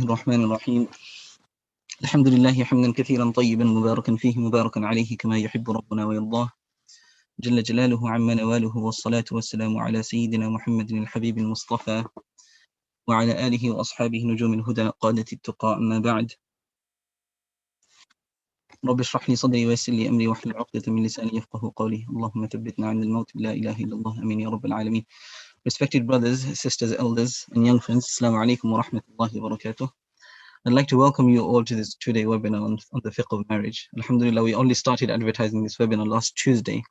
الرحمن الرحيم الحمد لله حمدا كثيرا طيبا مباركا فيه مباركا عليه كما يحب ربنا ويرضاه جل جلاله عما نواله والصلاة والسلام على سيدنا محمد الحبيب المصطفى وعلى آله وأصحابه نجوم الهدى قادة التقى أما بعد رب اشرح لي صدري ويسر لي أمري واحلل عقدة من لساني يفقه قولي اللهم ثبتنا عند الموت لا إله إلا الله أمين يا رب العالمين. Respected brothers, sisters, elders and young friends, Assalamu alaikum wa rahmatullahi wa barakatuh. I'd like to welcome you all to this two-day webinar on the fiqh of marriage. Alhamdulillah, we only started advertising this webinar last Tuesday.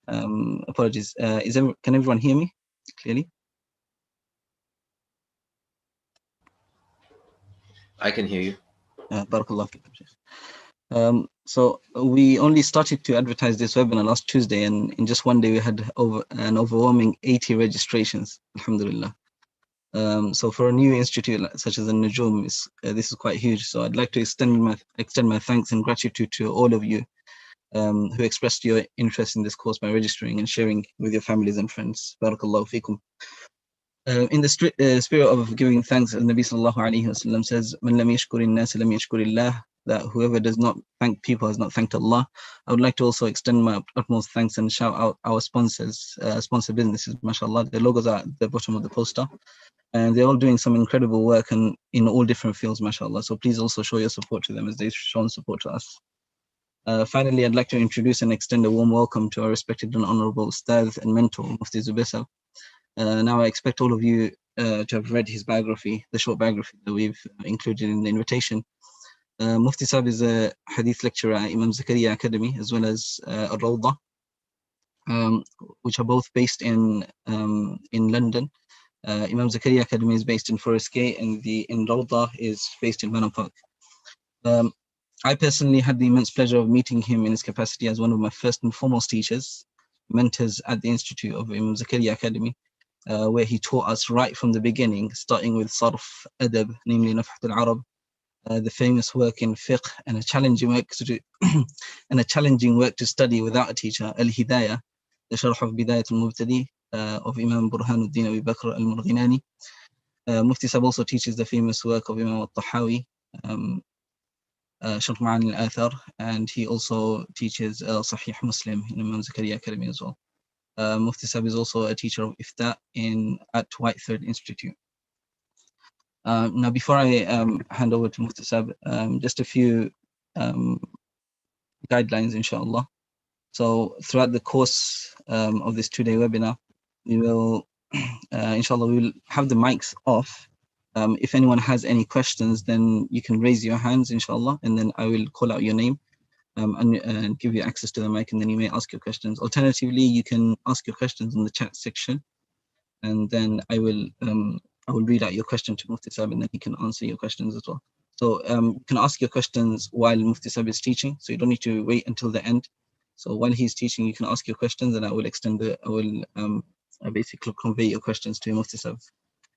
Apologies. Can everyone hear me clearly? I can hear you. Barakallah fikum, Shaykh. So we only started to advertise this webinar last Tuesday, and in just one day we had an overwhelming 80 registrations. Alhamdulillah. So for a new institute such as Al-Nujum, this is quite huge. So I'd like to extend my thanks and gratitude to all of you who expressed your interest in this course by registering and sharing with your families and friends. Barakallahu fikum. In the spirit of giving thanks, as Nabi sallallahu alaihi wasallam says, "Man lam yashkuri an-nas lam yashkuri Allah," that whoever does not thank people has not thanked Allah. I would like to also extend my utmost thanks and shout out our sponsors, sponsor businesses. MashaAllah, the logos are at the bottom of the poster, and they're all doing some incredible work and in all different fields, mashallah. So please also show your support to them as they've shown support to us. Finally, I'd like to introduce and extend a warm welcome to our respected and honorable Ustadh and mentor, Muftī Zubair. Now I expect all of you to have read his biography, the short biography that we've included in the invitation. Muftī Sahib is a Ḥadīth lecturer at Imam Zakariya Academy, as well as Rawda, which are both based in London. Imam Zakariya Academy is based in Forest Gate, and in Rawda is based in Manor Park. I personally had the immense pleasure of meeting him in his capacity as one of my first and foremost teachers, mentors at the Institute of Imam Zakariya Academy, where he taught us right from the beginning, starting with Sarf Adab, namely Nafhat al-Arab, the famous work in Fiqh, and a challenging work to study without a teacher, Al-Hidayah, the Sharh of Bidayat al-Mubtadi, of Imam Burhanuddin Abi Bakr al-Murghinani. Muftī Sahib also teaches the famous work of Imam al-Ṭaḥḥān, Sharh Ma'ani al-Athar, and he also teaches Sahih Muslim in Imam Zakariya Academy as well. Muftī Sahib is also a teacher of Iftā at Whitethread Institute. Now, before I hand over to Muftī Sahib, just a few guidelines, inshallah. So throughout the course of this two-day webinar, we will, inshallah, we will have the mics off. If anyone has any questions, then you can raise your hands, inshallah, and then I will call out your name and give you access to the mic, and then you may ask your questions. Alternatively, you can ask your questions in the chat section, and then I will read out your question to Muftī Sahib, and then he can answer your questions as well. So you can ask your questions while Muftī Sahib is teaching, so you don't need to wait until the end. So while he's teaching, you can ask your questions, and I will basically convey your questions to Muftī Sahib.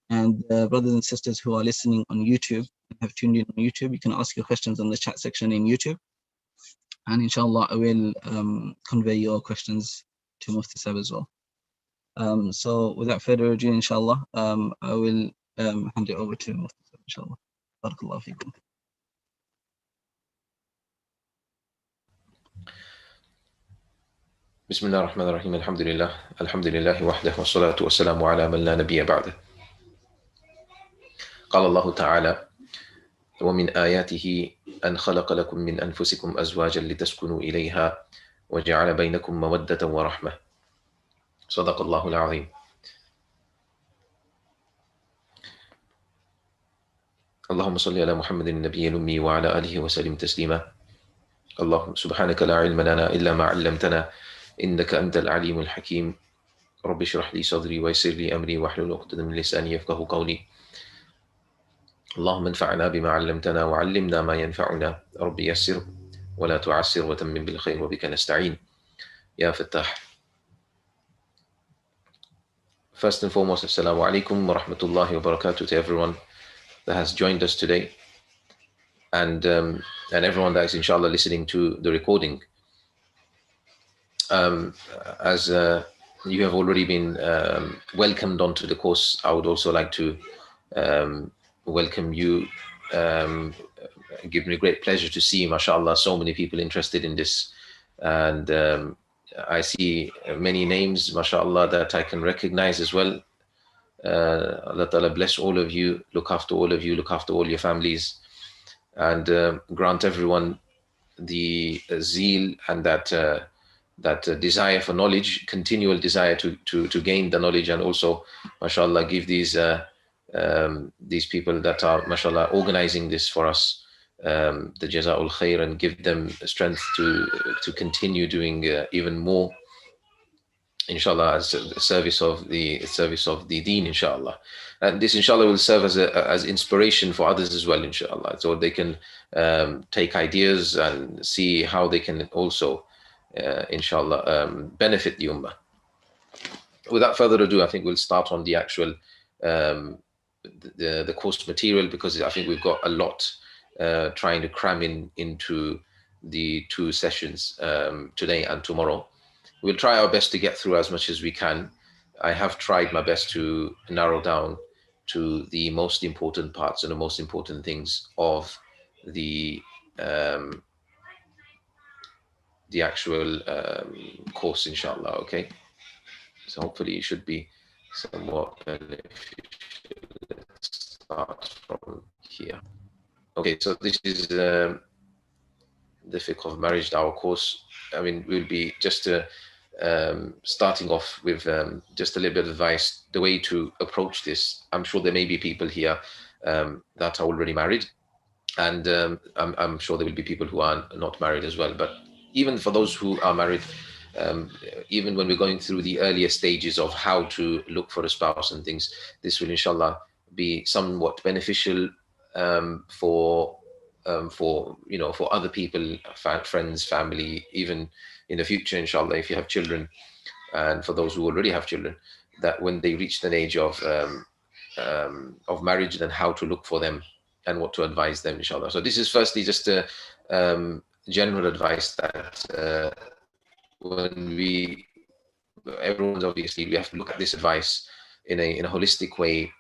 And brothers and sisters who are listening on YouTube and have tuned in on YouTube, you can ask your questions on the chat section in YouTube. And inshallah, I will convey your questions to Muftī Sahib as well. So without further ado, inshallah, I will hand it over to Muftī Sahib, inshallah. Barakallahu feekum. بسم الله الرحمن الرحيم الحمد لله وحده والصلاة والسلام على من لا نبي بعده. قال الله تعالى: ومن آياته أن خلق لكم من أنفسكم أزواجا لتسكنوا إليها وجعل بينكم مودة ورحمة. صدق الله العظيم. اللهم صل على محمد النبي الأمي وعلى آله وسلم تسليما. اللهم سبحانك لا علم لنا إلا ما علمتنا إنك أنت العليم الحكيم. رب اشرح لي صدري ويسر لي أمري واحلل عقدة من لساني يفقهوا قولي. اللهم انفعنا بما علمتنا وعلمنا ما ينفعنا. رب يسر ولا تعسر وتمم بالخير وبك نستعين يا فتاح. First and foremost, assalamu alaikum wa rahmatullahi wa barakatuh to everyone that has joined us today, and everyone that is inshallah listening to the recording. As you have already been welcomed onto the course, I would also like to welcome you. Give me great pleasure to see, mashallah, so many people interested in this. And I see many names, mashallah, that I can recognize as well. Allah Ta'ala bless all of you, look after all of you, look after all your families, and grant everyone the zeal and that desire for knowledge, continual desire to gain the knowledge, and also, mashallah, give these people that are, mashallah, organizing this for us, the Jaza'ul Khair, and give them strength to continue doing even more, inshallah, as a service of the deen, inshallah. And this, inshallah, will serve as inspiration for others as well, inshallah, so they can take ideas and see how they can also inshallah benefit the ummah. Without further ado, I think we'll start on the actual the course material, because I think we've got a lot trying to cram into the 2 sessions today and tomorrow. We'll try our best to get through as much as we can. I have tried my best to narrow down to the most important parts and the most important things of the actual course, inshallah. Okay, so hopefully it should be somewhat beneficial. Let's start from here. Okay, so this is the Fiqh of Marriage, our course. I mean, we'll be just starting off with just a little bit of advice, the way to approach this. I'm sure there may be people here that are already married, and I'm sure there will be people who are not married as well. But even for those who are married, even when we're going through the earlier stages of how to look for a spouse and things, this will, inshallah, be somewhat beneficial for other people, friends, family, even in the future, inshallah, if you have children, and for those who already have children, that when they reach an age of marriage, then how to look for them and what to advise them, inshallah. So this is firstly just a general advice that everyone's obviously, we have to look at this advice in a holistic way,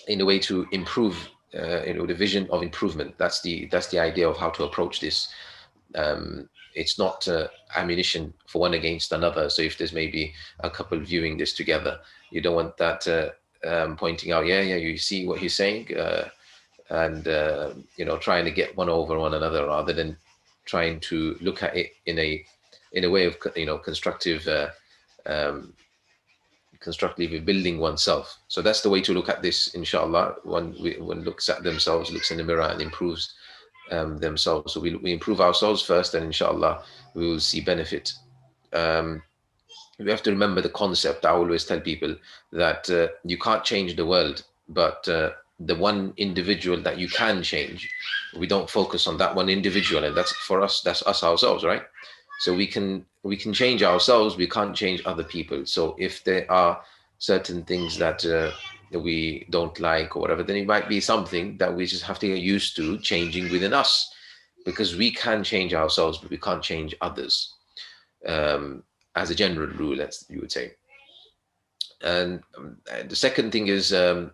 in a way to improve, the vision of improvement. That's the idea of how to approach this. It's not ammunition for one against another. So if there's maybe a couple viewing this together, you don't want that pointing out, you see what he's saying, and trying to get one over one another, rather than trying to look at it in a way of constructively building oneself. So that's the way to look at this, inshallah. One looks at themselves, looks in the mirror, and improves themselves. So we improve ourselves first, and inshallah we will see benefit. We have to remember the concept. I always tell people that you can't change the world, but the one individual that you can change, we don't focus on that one individual, and that's for us, that's us ourselves, right? So we can change ourselves, we can't change other people. So if there are certain things that we don't like or whatever, then it might be something that we just have to get used to changing within us, because we can change ourselves, but we can't change others, as a general rule, as you would say. And the second thing is the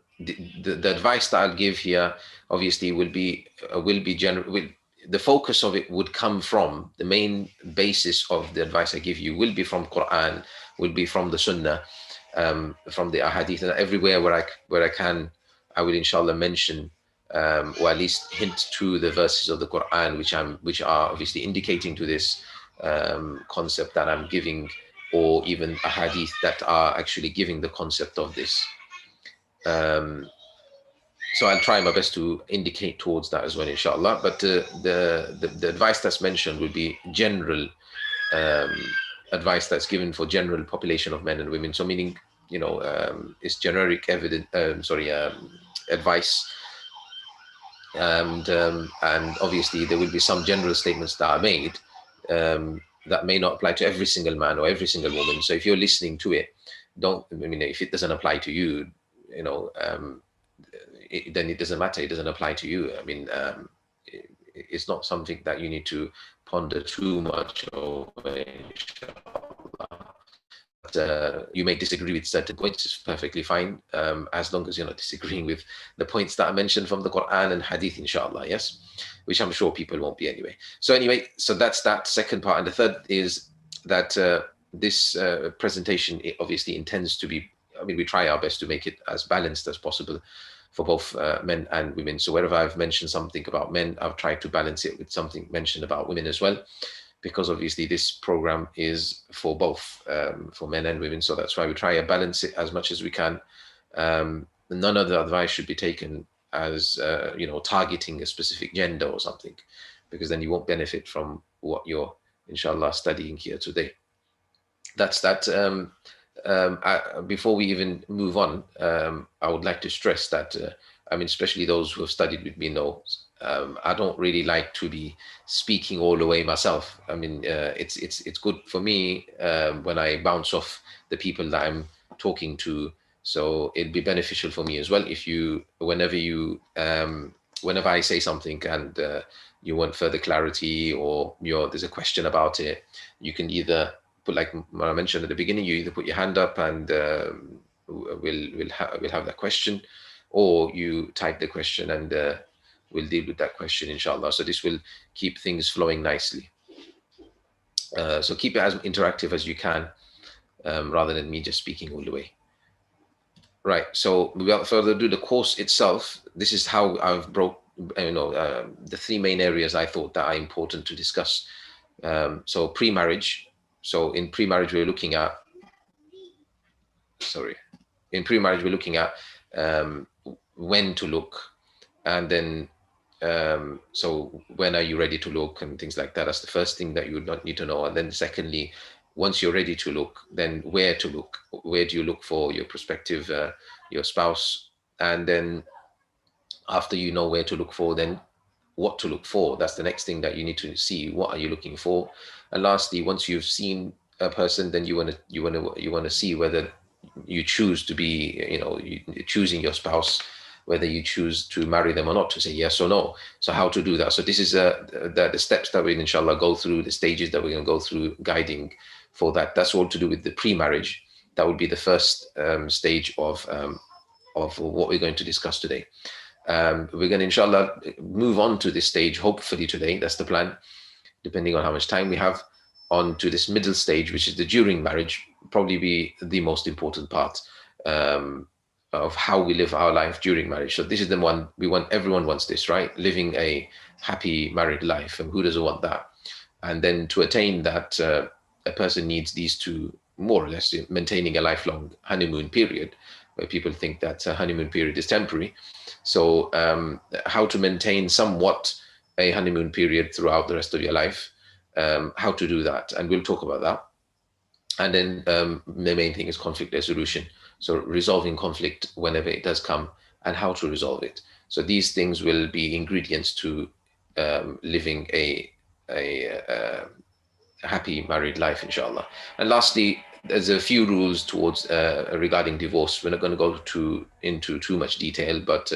advice that I'll give here, obviously, will be general. The focus of it would come from the main basis of the advice I give you will be from Quran, will be from the Sunnah, from the Ḥadīth, and everywhere where I can, I will, inshallah, mention or at least hint to the verses of the Quran which are obviously indicating to this concept that I'm giving, or even a Ḥadīth that are actually giving the concept of this. So I'll try my best to indicate towards that as well, inshallah. But the advice that's mentioned will be general advice that's given for general population of men and women. So meaning, it's generic advice. And obviously there will be some general statements that are made that may not apply to every single man or every single woman. So if you're listening to it, if it doesn't apply to you, then it doesn't matter. It doesn't apply to you. It's not something that you need to ponder too much over, inshallah. you may disagree with certain points. It's perfectly fine, as long as you're not disagreeing with the points that are mentioned from the Quran and Hadith, inshallah. Yes, which I'm sure people won't be anyway. So that's that second part. And the third is that this presentation, it obviously intends to be, I mean, we try our best to make it as balanced as possible for both men and women. So wherever I've mentioned something about men, I've tried to balance it with something mentioned about women as well, because obviously this program is for both, for men and women. So that's why we try to balance it as much as we can. None of the advice should be taken as, targeting a specific gender or something, because then you won't benefit from what you're, inshallah, studying here today. That's that. Before we even move on, I would like to stress that, especially those who have studied with me know, I don't really like to be speaking all the way myself. It's good for me when I bounce off the people that I'm talking to. So it'd be beneficial for me as well if whenever I say something and you want further clarity, or there's a question about it, you can either put, like I mentioned at the beginning, you either put your hand up and we'll have that question, or you type the question and we'll deal with that question, inshallah. So this will keep things flowing nicely. So keep it as interactive as you can, rather than me just speaking all the way. Right, so without further ado, the course itself, this is how I've broke, the three main areas I thought that are important to discuss. So pre-marriage. So in pre-marriage, we're looking at, when to look, and then, so when are you ready to look, and things like that. That's the first thing that you would not need to know. And then secondly, once you're ready to look, then where to look. Where do you look for your prospective, your spouse? And then after you know where to look for, then what to look for. That's the next thing that you need to see. What are you looking for? And lastly, once you've seen a person, then you want to see whether you choose to be, choosing your spouse, whether you choose to marry them or not, to say yes or no. So how to do that. So this is the steps that we'll inshallah go through, the stages that we're going to go through, guiding for that. That's all to do with the pre-marriage. That would be the first stage of what we're going to discuss today. We're going to inshallah move on to this stage, hopefully today, that's the plan, depending on how much time we have, on to this middle stage, which is the during marriage, probably be the most important part of how we live our life during marriage. So this is the one everyone wants this, right? Living a happy married life, and who doesn't want that? And then to attain that, a person needs these two, more or less, maintaining a lifelong honeymoon period, where people think that a honeymoon period is temporary. So how to maintain somewhat a honeymoon period throughout the rest of your life, how to do that, and we'll talk about that. And then the main thing is conflict resolution. So resolving conflict whenever it does come, and how to resolve it. So these things will be ingredients to living a happy married life, inshallah. And lastly, there's a few rules towards regarding divorce. We're not going to go into too much detail, but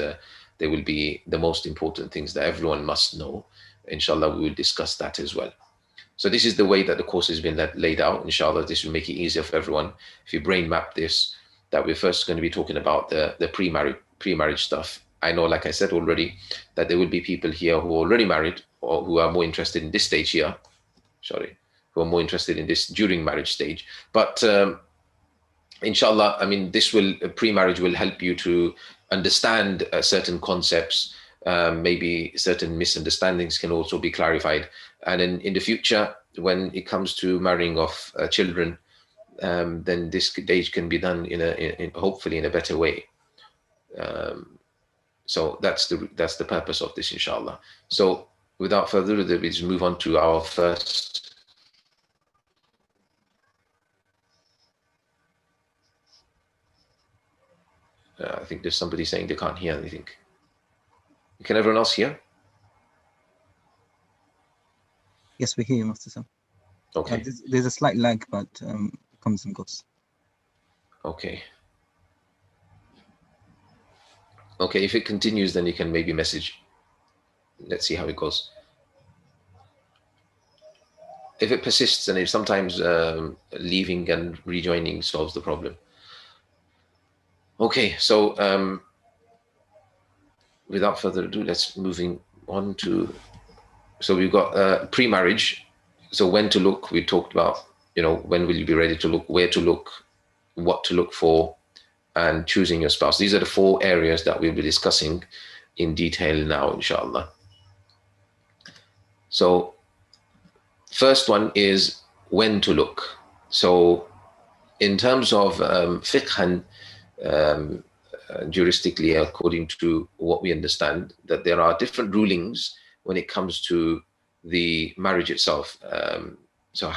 they will be the most important things that everyone must know. Inshallah, we will discuss that as well. So this is the way that the course has been laid out. Inshallah, this will make it easier for everyone. If you brain map this, that we're first going to be talking about the pre-marriage stuff. I know, like I said already, that there will be people here who are already married, or who are more interested in this stage here. Who are more interested in this during marriage stage. But inshallah, this pre-marriage will help you to understand certain concepts. Maybe certain misunderstandings can also be clarified. And in the future, when it comes to marrying off children, then this stage can be done hopefully in a better way. So that's the purpose of this, inshallah. So without further ado, let's move on to our first. I think there's somebody saying they can't hear anything. Can everyone else hear? Yes, we hear you, Muftī Zubair. Okay. There's a slight lag, but it comes and goes. Okay. Okay, if it continues, then you can maybe message. Let's see how it goes. if it persists, and if sometimes leaving and rejoining solves the problem. Okay, so without further ado, let's moving on to, so we've got pre-marriage. So when to look, we talked about, when will you be ready to look, where to look, what to look for, and choosing your spouse. These are the 4 areas that we'll be discussing in detail now, inshallah. So first one is when to look. So in terms of fiqh, juristically, according to what we understand, that there are different rulings when it comes to the marriage itself. So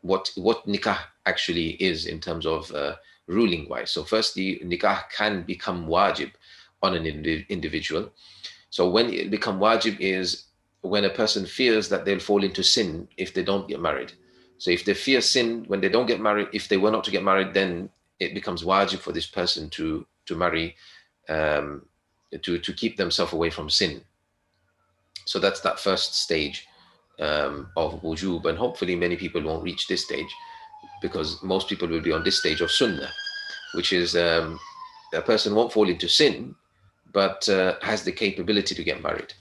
what nikah actually is in terms of ruling wise. So firstly, nikah can become wajib on an individual. So when it become wajib is when a person fears that they'll fall into sin if they don't get married. So if they fear sin when they don't get married, if they were not to get married, then it becomes wajib for this person to marry, to keep themselves away from sin. So that's that first stage of wujub, and hopefully many people won't reach this stage, because most people will be on this stage of sunnah, which is a person won't fall into sin, but has the capability to get married.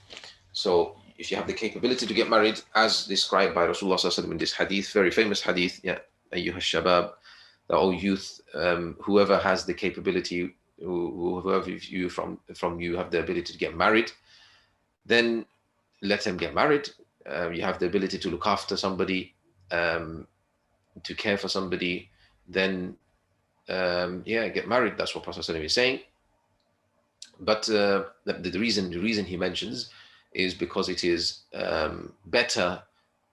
So if you have the capability to get married, as described by Rasulullah sallallahu alaihi wasallam in this hadith, very famous hadith, ya ayyuha shabab, that all youth, whoever has the capability, whoever you from you have the ability to get married, then let them get married. You have the ability to look after somebody, to care for somebody, then get married. That's what Prophet ﷺ is saying. But the reason he mentions is because it is better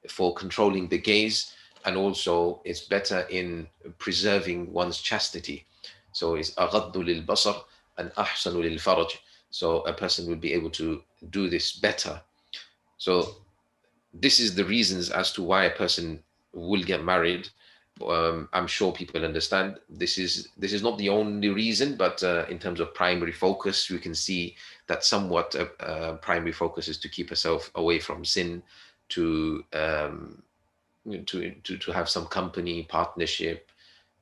for controlling the gaze, and also it's better in preserving one's chastity. So it's aghaddu lil basar and ahsanu lil faraj. So a person will be able to do this better. So this is the reasons as to why a person will get married. I'm sure people understand this is not the only reason, but in terms of primary focus, we can see that somewhat primary focus is to keep herself away from sin, to have some company, partnership,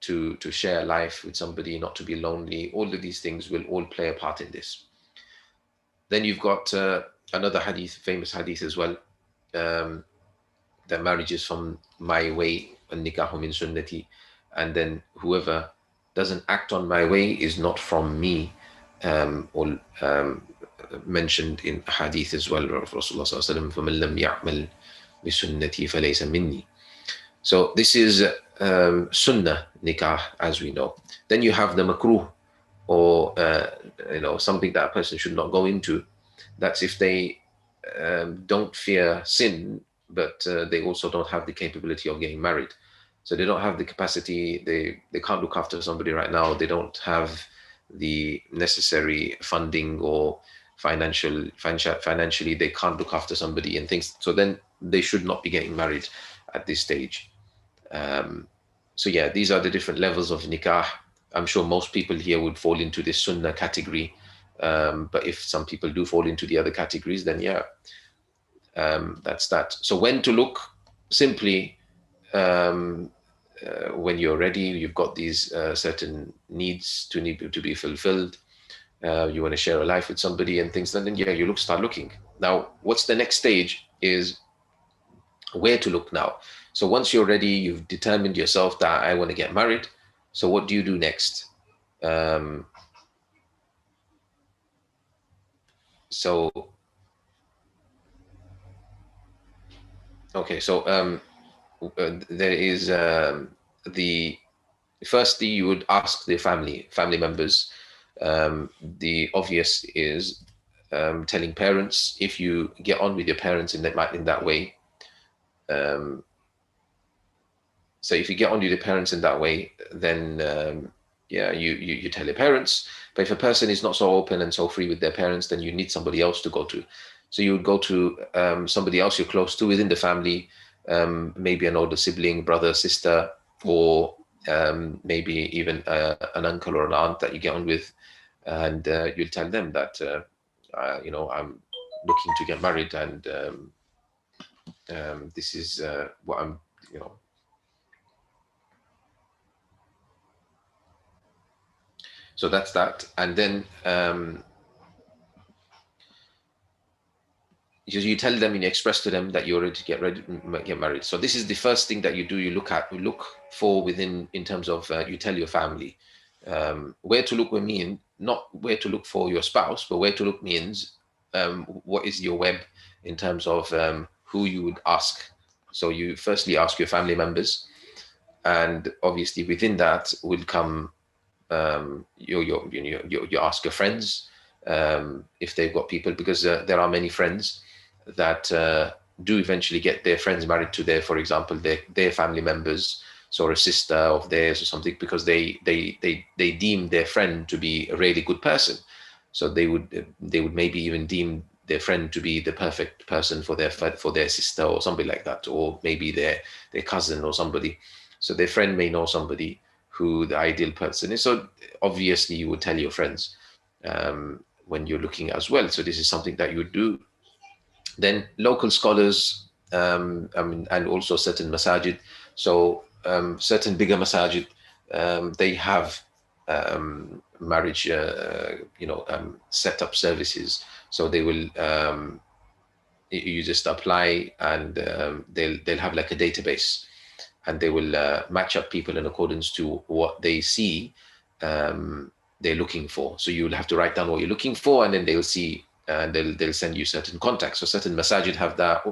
to share life with somebody, not to be lonely. All of these things will all play a part in this. Then you've got another hadith, famous hadith as well, that marriage is from my way, an-nikahu min sunnati, and then whoever doesn't act on my way is not from me, or mentioned in hadith as well of Rasulullah sallallahu alaihi wasallam, فَمَنْ لَمْ يَعْمَلْ بِسُنَّتِي فَلَيْسَ مِنِّي. So this is sunnah nikah, as we know. Then you have the makruh, or something that a person should not go into. That's if they don't fear sin, but they also don't have the capability of getting married. So they don't have the capacity, they can't look after somebody right now, they don't have the necessary funding, or financially they can't look after somebody and things. So then they should not be getting married at this stage. So yeah, these are the different levels of nikah. I'm sure most people here would fall into this sunnah category, but if some people do fall into the other categories, then yeah, that's that. So when to look, simply when you're ready, you've got these certain needs to be fulfilled, you want to share a life with somebody and things, then yeah, you start looking. Now what's the next stage is where to look now. So once you're ready, you've determined yourself that I want to get married, so what do you do next? There is firstly you would ask the family members. The obvious is telling parents. If you get on with your parents in that way, so if you get on with your parents in that way, then you tell your parents. But if a person is not so open and so free with their parents, then you need somebody else to go to. So you would go to somebody else you're close to within the family, maybe an older sibling, brother, sister, or maybe even an uncle or an aunt that you get on with, and you'll tell them that I'm looking to get married, and This is what I'm, so that's that. And then you tell them and you express to them that you're ready to get married. So this is the first thing that you do. You look for within, in terms of you tell your family where to look. Mean not where to look for your spouse, but where to look means what is your web in terms of who you would ask. So you firstly ask your family members, and obviously within that will come you ask your friends if they've got people, because there are many friends that do eventually get their friends married to their, for example, their family members, so a sister of theirs or something, because they deem their friend to be a really good person. So they would maybe even deem their friend to be the perfect person for their sister or somebody like that, or maybe their cousin or somebody. So their friend may know somebody who the ideal person is. So obviously you would tell your friends when you're looking as well. So this is something that you would do. Then local scholars, and also certain masajid. So certain bigger masajid, they have marriage, set up services. So they will, you just apply, and they'll have like a database, and they will match up people in accordance to what they see they're looking for. So you'll have to write down what you're looking for, and then they'll see, and they'll send you certain contacts. So certain masajid have that,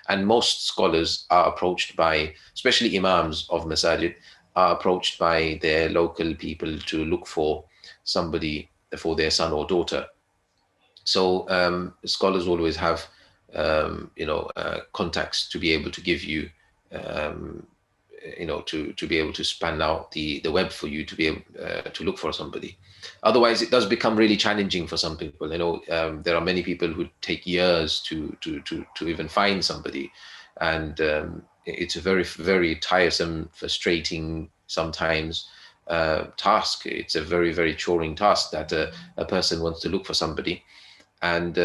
and most scholars are approached by, especially imams of masajid, are approached by their local people to look for somebody for their son or daughter. So scholars always have contacts to be able to give you to be able to span out the web for you to be able to look for somebody. Otherwise, it does become really challenging for some people. There are many people who take years to even find somebody, and it's a very, very tiresome, frustrating sometimes task. It's a very, very choring task that a person wants to look for somebody, and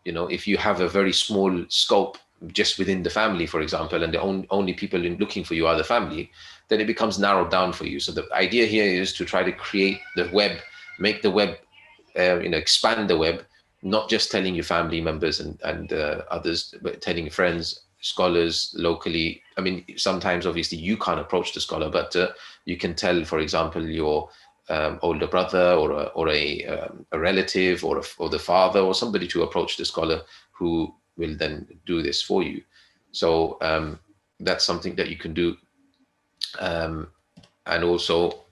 if you have a very small scope just within the family, for example, and the only people looking for you are the family, then it becomes narrowed down for you. So the idea here is to try to create the web, make the web, expand the web, not just telling your family members and others, but telling friends, scholars locally. I mean, sometimes obviously you can't approach the scholar, but you can tell, for example, your older brother or a relative or the father or somebody to approach the scholar who will then do this for you. So that's something that you can do. And also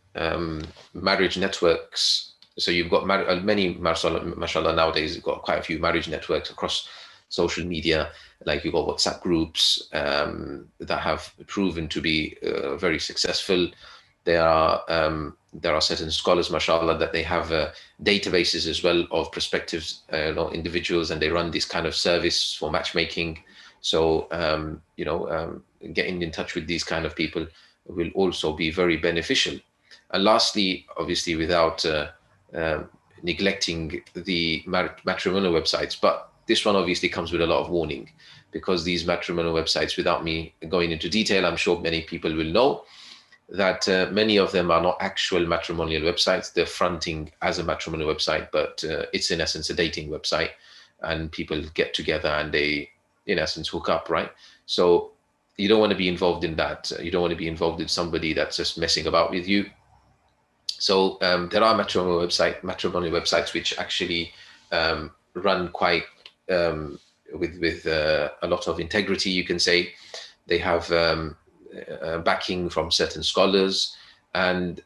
marriage networks. So you've got many, mashallah, nowadays you've got quite a few marriage networks across social media. Like you've got WhatsApp groups that have proven to be very successful. There are certain scholars, mashallah, that they have databases as well of prospective individuals, and they run this kind of service for matchmaking. So getting in touch with these kind of people will also be very beneficial. And lastly, obviously, without neglecting the matrimonial websites, but this one obviously comes with a lot of warning, because these matrimonial websites, without me going into detail, I'm sure many people will know that many of them are not actual matrimonial websites. They're fronting as a matrimonial website, but it's in essence a dating website, and people get together and they, in essence, hook up, right? So you don't want to be involved in that. You don't want to be involved with somebody that's just messing about with you. So there are matrimonial websites which actually run quite with a lot of integrity, you can say. They have backing from certain scholars, and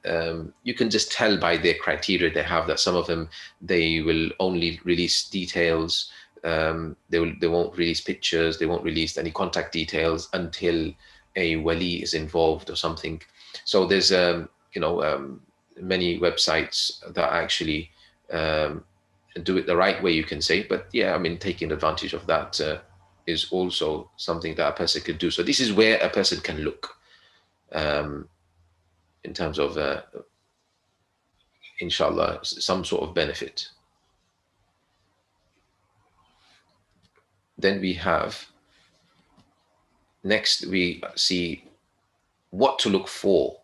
you can just tell by their criteria they have that some of them, they will only release details. They won't release pictures. They won't release any contact details until a wali is involved or something. So there's many websites that actually do it the right way, you can say. But yeah, I mean, taking advantage of that is also something that a person could do. So this is where a person can look in terms of, inshallah, some sort of benefit. Then we have next we see what to look for.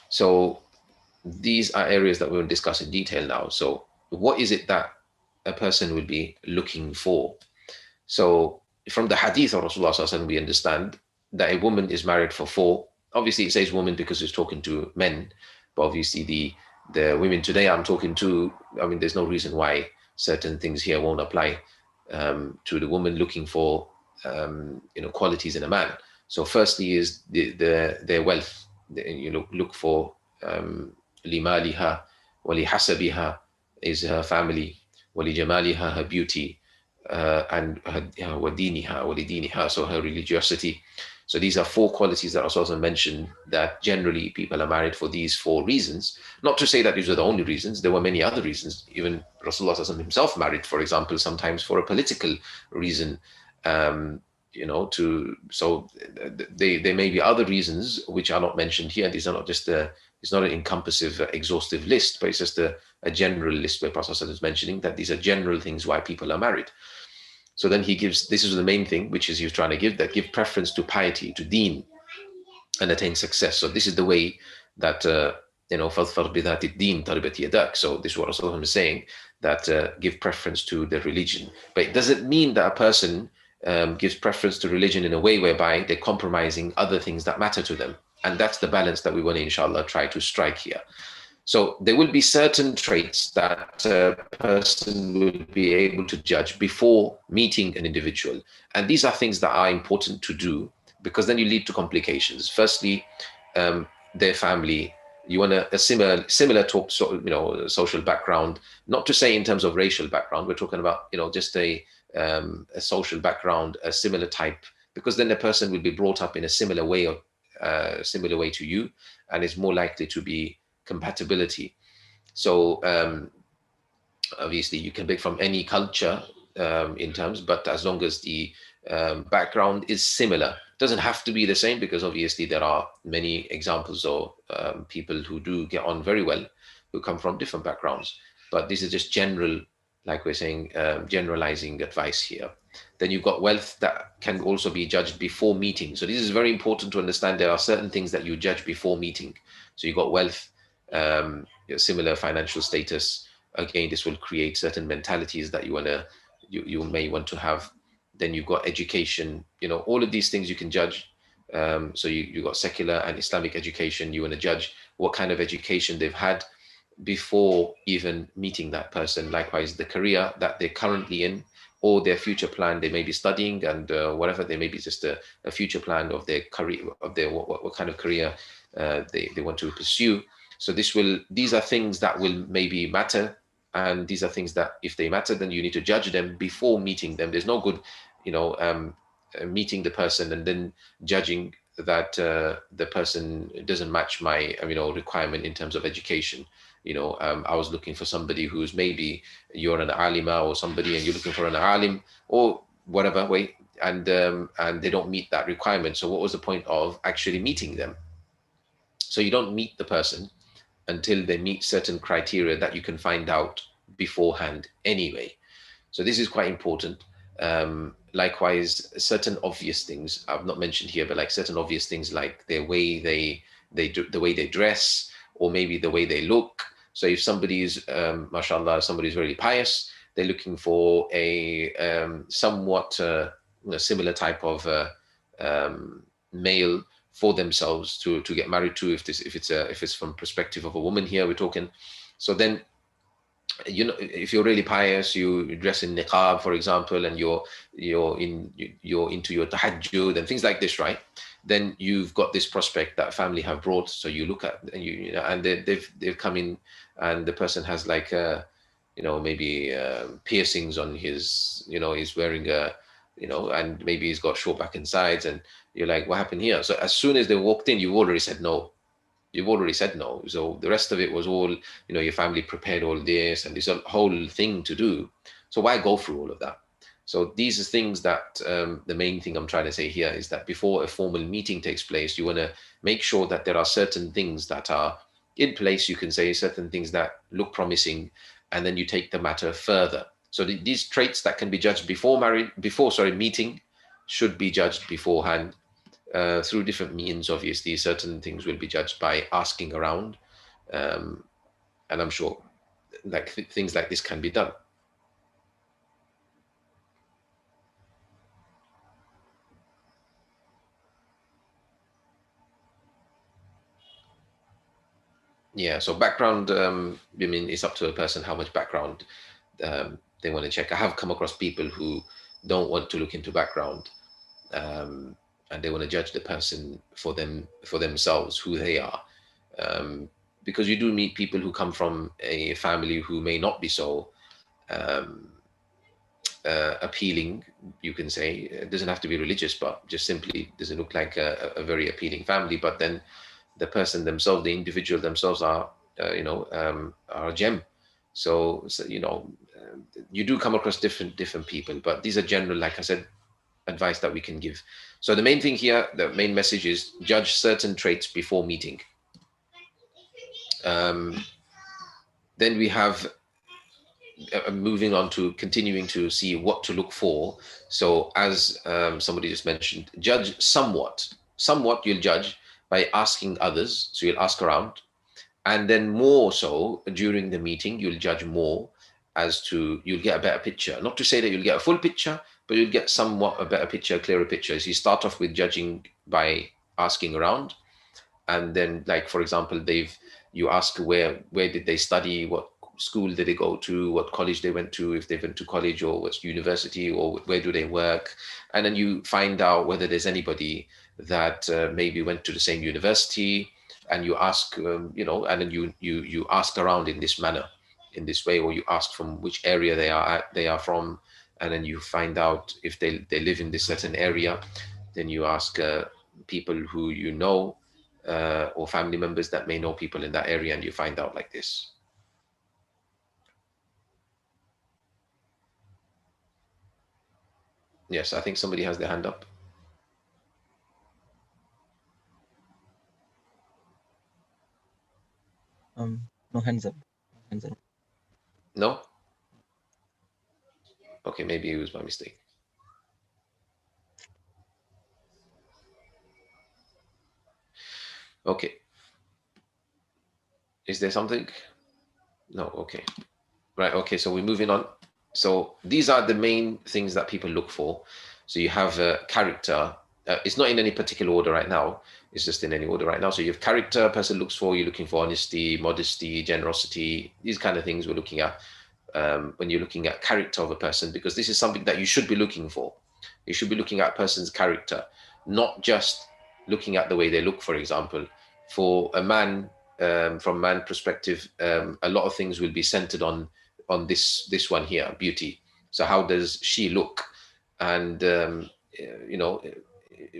So these are areas that we'll discuss in detail now. So what is it that a person will be looking for? So from the Hadith of Rasulullah we understand that a woman is married for 4. Obviously, it says woman because it's talking to men, but obviously the women today I'm talking to, I mean, there's no reason why certain things here won't apply to the woman looking for qualities in a man. So firstly is their wealth. You look for limaliha, walihasabiha is her family, walijamaliha, her beauty, and wadiniha, so her religiosity. So these are 4 qualities that Rasulullah mentioned that generally people are married for these 4 reasons. Not to say that these are the only reasons. There were many other reasons. Even Rasulullah himself married, for example, sometimes for a political reason. So there may be other reasons which are not mentioned here. These are not just it's not an encompassive, exhaustive list, but it's just a general list where Prophet is mentioning that these are general things why people are married. So then he gives, this is the main thing, which is he was trying to give preference to piety, to deen, and attain success. So this is the way that, فَاظْفَرْ بِذَاتِ الدِّينِ تَرْبَتْ يَدَاكَ. So this is what Rasulullah is saying, that give preference to the religion. But it doesn't mean that a person gives preference to religion in a way whereby they're compromising other things that matter to them. And that's the balance that we want to, inshallah, try to strike here. So there will be certain traits that a person will be able to judge before meeting an individual. And these are things that are important to do because then you lead to complications. Firstly, their family, you want a similar talk, social background, not to say in terms of racial background, we're talking about, just a social background, a similar type, because then the person will be brought up in a similar way to you, and is more likely to be compatibility. So obviously you can pick from any culture in terms, but as long as the background is similar, it doesn't have to be the same, because obviously there are many examples of people who do get on very well who come from different backgrounds. But this is just general, like we're saying, generalizing advice here. Then you've got wealth that can also be judged before meeting. So this is very important to understand. There are certain things that you judge before meeting. So you've got wealth, similar financial status. Again, this will create certain mentalities that you may want to have. Then you've got education, all of these things you can judge. So you've got secular and Islamic education. You want to judge what kind of education they've had before even meeting that person. Likewise, the career that they're currently in, or their future plan. They may be studying and whatever, they may be just a future plan of their career, of their what kind of career they want to pursue. So these are things that will maybe matter, and these are things that if they matter, then you need to judge them before meeting them. There's no good, meeting the person and then judging that the person doesn't match my requirement in terms of education. I was looking for somebody who's, maybe you're an alima or somebody and you're looking for an alim or whatever way, and they don't meet that requirement. So what was the point of actually meeting them? So you don't meet the person until they meet certain criteria that you can find out beforehand anyway. So this is quite important. Likewise, certain obvious things I've not mentioned here, but like certain obvious things like the way the way they dress, or maybe the way they look. So if somebody is, mashallah, somebody is really pious, they're looking for a somewhat similar type of male for themselves to get married to. If it's from perspective of a woman here, we're talking. So then, if you're really pious, you dress in niqab, for example, and you're into your tahajjud and things like this, right? Then you've got this prospect that family have brought. So you look at, and and they've come in, and the person has like maybe piercings on his, he's wearing and maybe he's got short back and sides, and you're like, what happened here? So as soon as they walked in, you've already said no. So the rest of it was all, your family prepared all this, and there's a whole thing to do. So why go through all of that? So these are things that the main thing I'm trying to say here is that before a formal meeting takes place, you want to make sure that there are certain things that are in place. You can say certain things that look promising, and then you take the matter further. So these traits that can be judged before meeting should be judged beforehand. through different means. Obviously, certain things will be judged by asking around, and I'm sure like things like this can be done. Yeah, so background, I mean, it's up to a person how much background they want to check. I have come across people who don't want to look into background, and they want to judge the person for themselves, who they are. Because you do meet people who come from a family who may not be so appealing, you can say. It doesn't have to be religious, but just simply doesn't look like a very appealing family. But then the person themselves, the individual themselves are, are a gem. So you do come across different people, but these are general, like I said, advice that we can give. So the main thing here, the main message is judge certain traits before meeting. Then we have moving on to continuing to see what to look for. So as somebody just mentioned, judge somewhat. Somewhat you'll judge by asking others. So you'll ask around. And then more so during the meeting, you'll judge more as to, you'll get a better picture. Not to say that you'll get a full picture, but you'll get somewhat a better picture, a clearer picture. So you start off with judging by asking around. And then, like, for example, you ask where did they study, what school did they go to, what college they went to, if they went to college, or what university, or where do they work. And then you find out whether there's anybody that maybe went to the same university, and you ask, and then you ask around in this manner, in this way, or you ask from which area they are from, and then you find out if they live in this certain area. Then you ask people who you know, or family members that may know people in that area, and you find out like this. Yes, I think somebody has their hand up. No hands up. Hands up. No? Okay, maybe it was my mistake. Okay. Is there something? No, okay. Right, okay, so we're moving on. So these are the main things that people look for. So you have character. It's not in any particular order right now. It's just in any order right now. So you have character, person looks for, you're looking for honesty, modesty, generosity. These kind of things we're looking at when you're looking at character of a person, because this is something that you should be looking for. You should be looking at a person's character, not just looking at the way they look, for example. For a man, from man perspective, a lot of things will be centered on this one here, beauty. So how does she look? And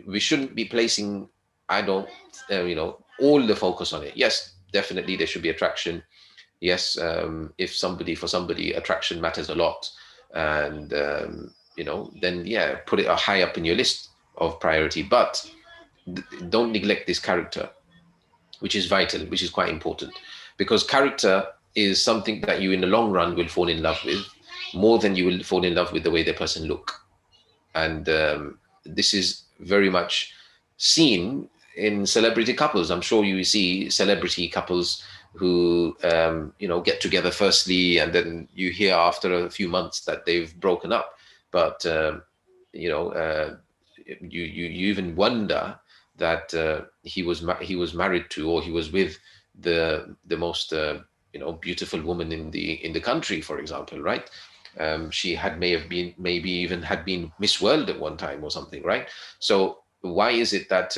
we shouldn't be placing, all the focus on it. Yes, definitely there should be attraction. Yes, if for somebody attraction matters a lot, and then yeah, put it high up in your list of priority. But don't neglect this character, which is vital, which is quite important, because character is something that you in the long run will fall in love with more than you will fall in love with the way the person look. And this is very much seen in celebrity couples. I'm sure you see celebrity couples who get together firstly, and then you hear after a few months that they've broken up. But you even wonder that he was married to, or he was with the most beautiful woman in the country, for example, right? She maybe even had been Miss World at one time or something, right? So why is it that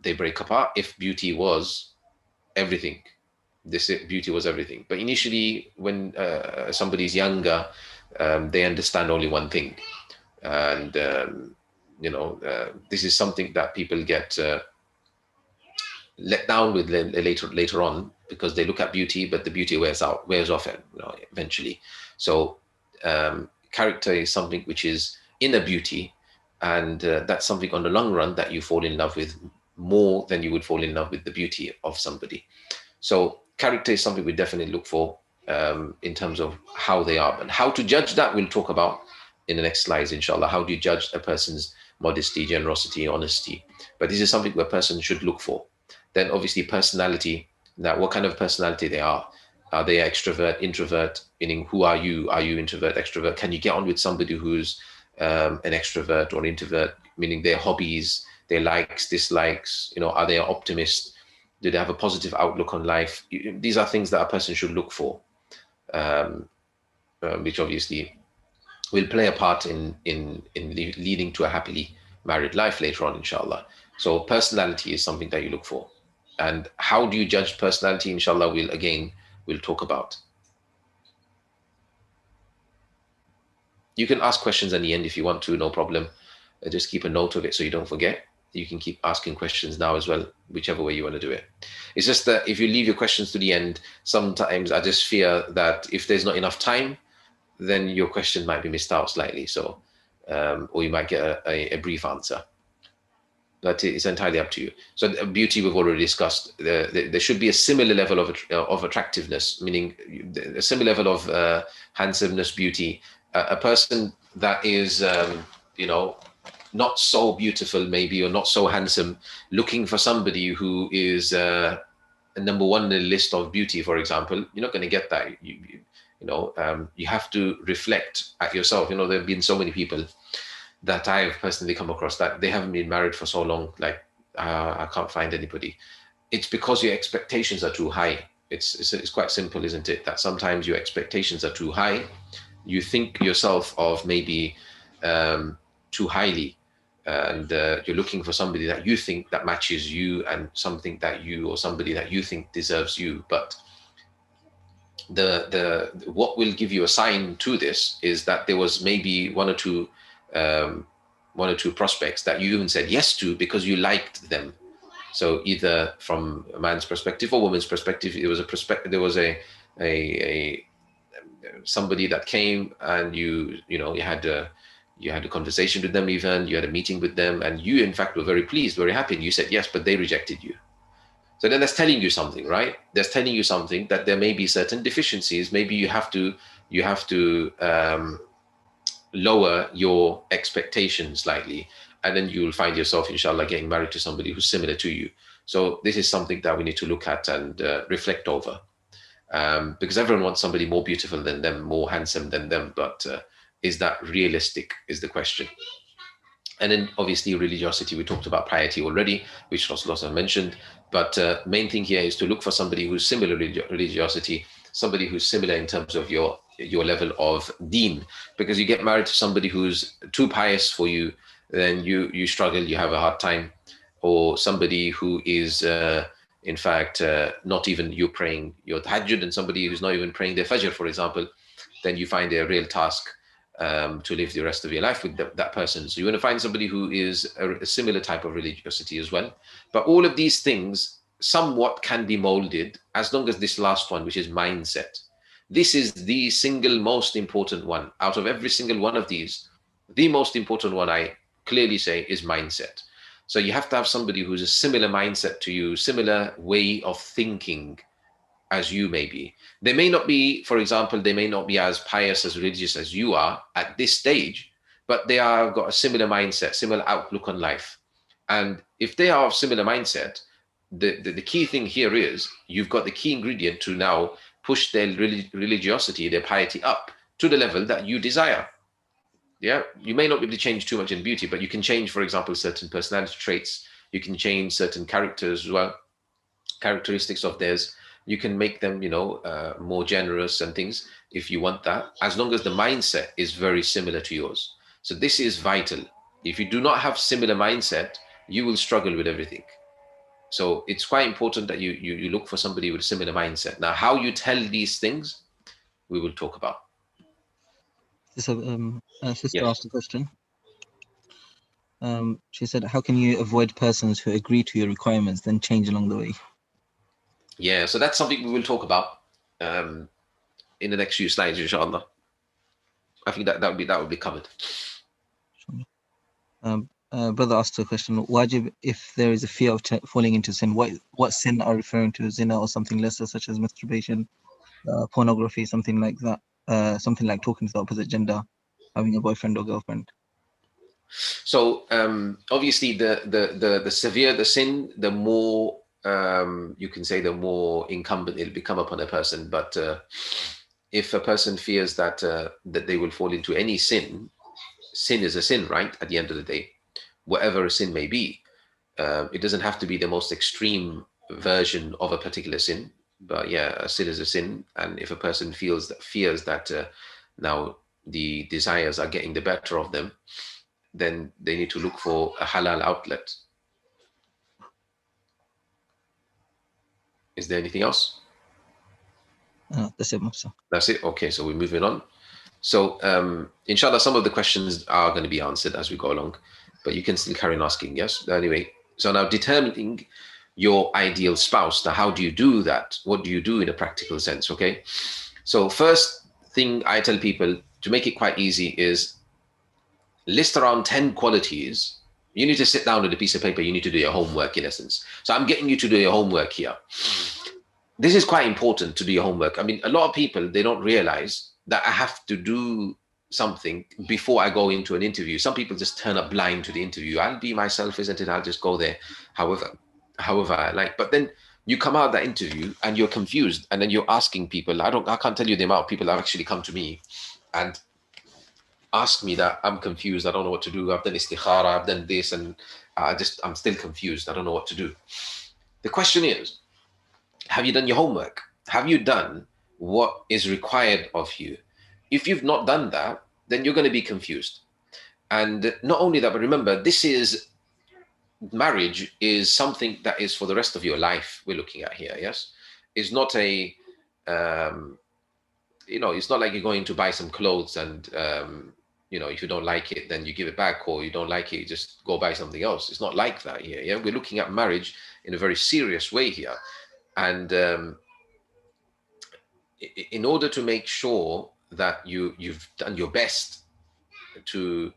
they break apart if beauty was everything? Beauty was everything. But initially, when somebody's younger, they understand only one thing, and this is something that people get let down with later on, because they look at beauty, but the beauty wears off eventually. So character is something which is inner beauty, and that's something on the long run that you fall in love with more than you would fall in love with the beauty of somebody. So character is something we definitely look for in terms of how they are. And how to judge that we'll talk about in the next slides, inshallah. How do you judge a person's modesty, generosity, honesty. But this is something where a person should look for. Then obviously personality, now what kind of personality they are. Are they extrovert, introvert? Meaning, who are you? Are you introvert, extrovert? Can you get on with somebody who's an extrovert or introvert? Meaning their hobbies, their likes, dislikes. Are they an optimist? Do they have a positive outlook on life? These are things that a person should look for, which obviously will play a part in leading to a happily married life later on, inshallah. So personality is something that you look for. And how do you judge personality? Inshallah, we'll talk about. You can ask questions at the end if you want to, no problem. Just keep a note of it so you don't forget. You can keep asking questions now as well, whichever way you want to do it. It's just that if you leave your questions to the end, sometimes I just fear that if there's not enough time, then your question might be missed out slightly. So, or you might get a brief answer. But it's entirely up to you. So beauty we've already discussed. There should be a similar level of attractiveness, meaning a similar level of handsomeness, beauty. A person that is, not so beautiful maybe, or not so handsome, looking for somebody who is a number one in the list of beauty, for example, you're not going to get that. You have to reflect at yourself. There have been so many people that I have personally come across that they haven't been married for so long, like I can't find anybody. It's because your expectations are too high. It's quite simple, isn't it? That sometimes your expectations are too high. You think yourself of maybe too highly, and you're looking for somebody that you think that matches you, and something that you, or somebody that you think deserves you. But the what will give you a sign to this is that there was maybe one or two prospects that you even said yes to because you liked them. So either from a man's perspective or woman's perspective, there was a somebody that came, and you had a conversation with them, even you had a meeting with them, and you in fact were very pleased, very happy, and you said yes, but they rejected you. So then that's telling you something, right? That's telling you something, that there may be certain deficiencies. Maybe you have to lower your expectations slightly, and then you'll find yourself, inshallah, getting married to somebody who's similar to you. So this is something that we need to look at and reflect over, because everyone wants somebody more beautiful than them, more handsome than them, but is that realistic, is the question. And then obviously religiosity, we talked about piety already, which Rasulullah mentioned, but main thing here is to look for somebody who's similar religiosity, somebody who's similar in terms of your level of deen. Because you get married to somebody who's too pious for you, then you struggle, you have a hard time. Or somebody who is in fact not even you praying your tahajjud, and somebody who's not even praying their fajr, for example, then you find a real task to live the rest of your life with that person. So you want to find somebody who is a similar type of religiosity as well. But all of these things somewhat can be molded, as long as this last one, which is mindset. This is the single most important one. Out of every single one of these, the most important one, I clearly say, is mindset. So you have to have somebody who's a similar mindset to you, similar way of thinking as you may be. They may not be, for example, they may not be as pious, as religious as you are at this stage, but they are got a similar mindset, similar outlook on life. And if they are of similar mindset, the key thing here is you've got the key ingredient to now push their religiosity, their piety up to the level that you desire. Yeah, you may not be able to change too much in beauty, but you can change, for example, certain personality traits. You can change certain characters as well, characteristics of theirs. You can make them, more generous and things if you want that, as long as the mindset is very similar to yours. So this is vital. If you do not have similar mindset, you will struggle with everything. So it's quite important that you look for somebody with a similar mindset. Now, how you tell these things, we will talk about. So, sister Yes. asked a question. She said, how can you avoid persons who agree to your requirements then change along the way? Yeah, so that's something we will talk about in the next few slides, inshallah. I think that would be covered. Brother asked a question: wajib, if there is a fear of falling into sin, what sin are referring to? Zina or something lesser, such as masturbation, pornography, something like that, something like talking to the opposite gender, having a boyfriend or girlfriend. So obviously, the severe the sin, the more you can say, the more incumbent it'll become upon a person. But if a person fears that that they will fall into any sin, sin is a sin, right? At the end of the day, whatever a sin may be, it doesn't have to be the most extreme version of a particular sin. But yeah, a sin is a sin, and if a person fears that now the desires are getting the better of them, then they need to look for a halal outlet. Is there anything else? That's it, Mufti. That's it. Okay, so we're moving on. So inshallah, some of the questions are going to be answered as we go along, but you can still carry on asking. Yes. Anyway, so now determining your ideal spouse. Now, how do you do that? What do you do in a practical sense? Okay. So first thing I tell people to make it quite easy is list around 10 qualities. You need to sit down with a piece of paper. You need to do your homework, in essence. So I'm getting you to do your homework here. This is quite important, to do your homework. I mean, a lot of people, they don't realize that I have to do something before I go into an interview. Some people just turn up blind to the interview. I'll be myself, isn't it? I'll just go there however I like. But then you come out of that interview and you're confused, and then you're asking people. I can't tell you the amount of people that have actually come to me and ask me that I'm confused. I don't know what to do. I've done istikhara, I've done this, and I'm still confused. I don't know what to do. The question is, have you done your homework? Have you done what is required of you? If you've not done that, then you're going to be confused. And not only that, but remember, marriage is something that is for the rest of your life we're looking at here, yes? It's not a, it's not like you're going to buy some clothes and, if you don't like it, then you give it back, or you don't like it, you just go buy something else. It's not like that here, yeah? We're looking at marriage in a very serious way here. And in order to make sure that you've done your best to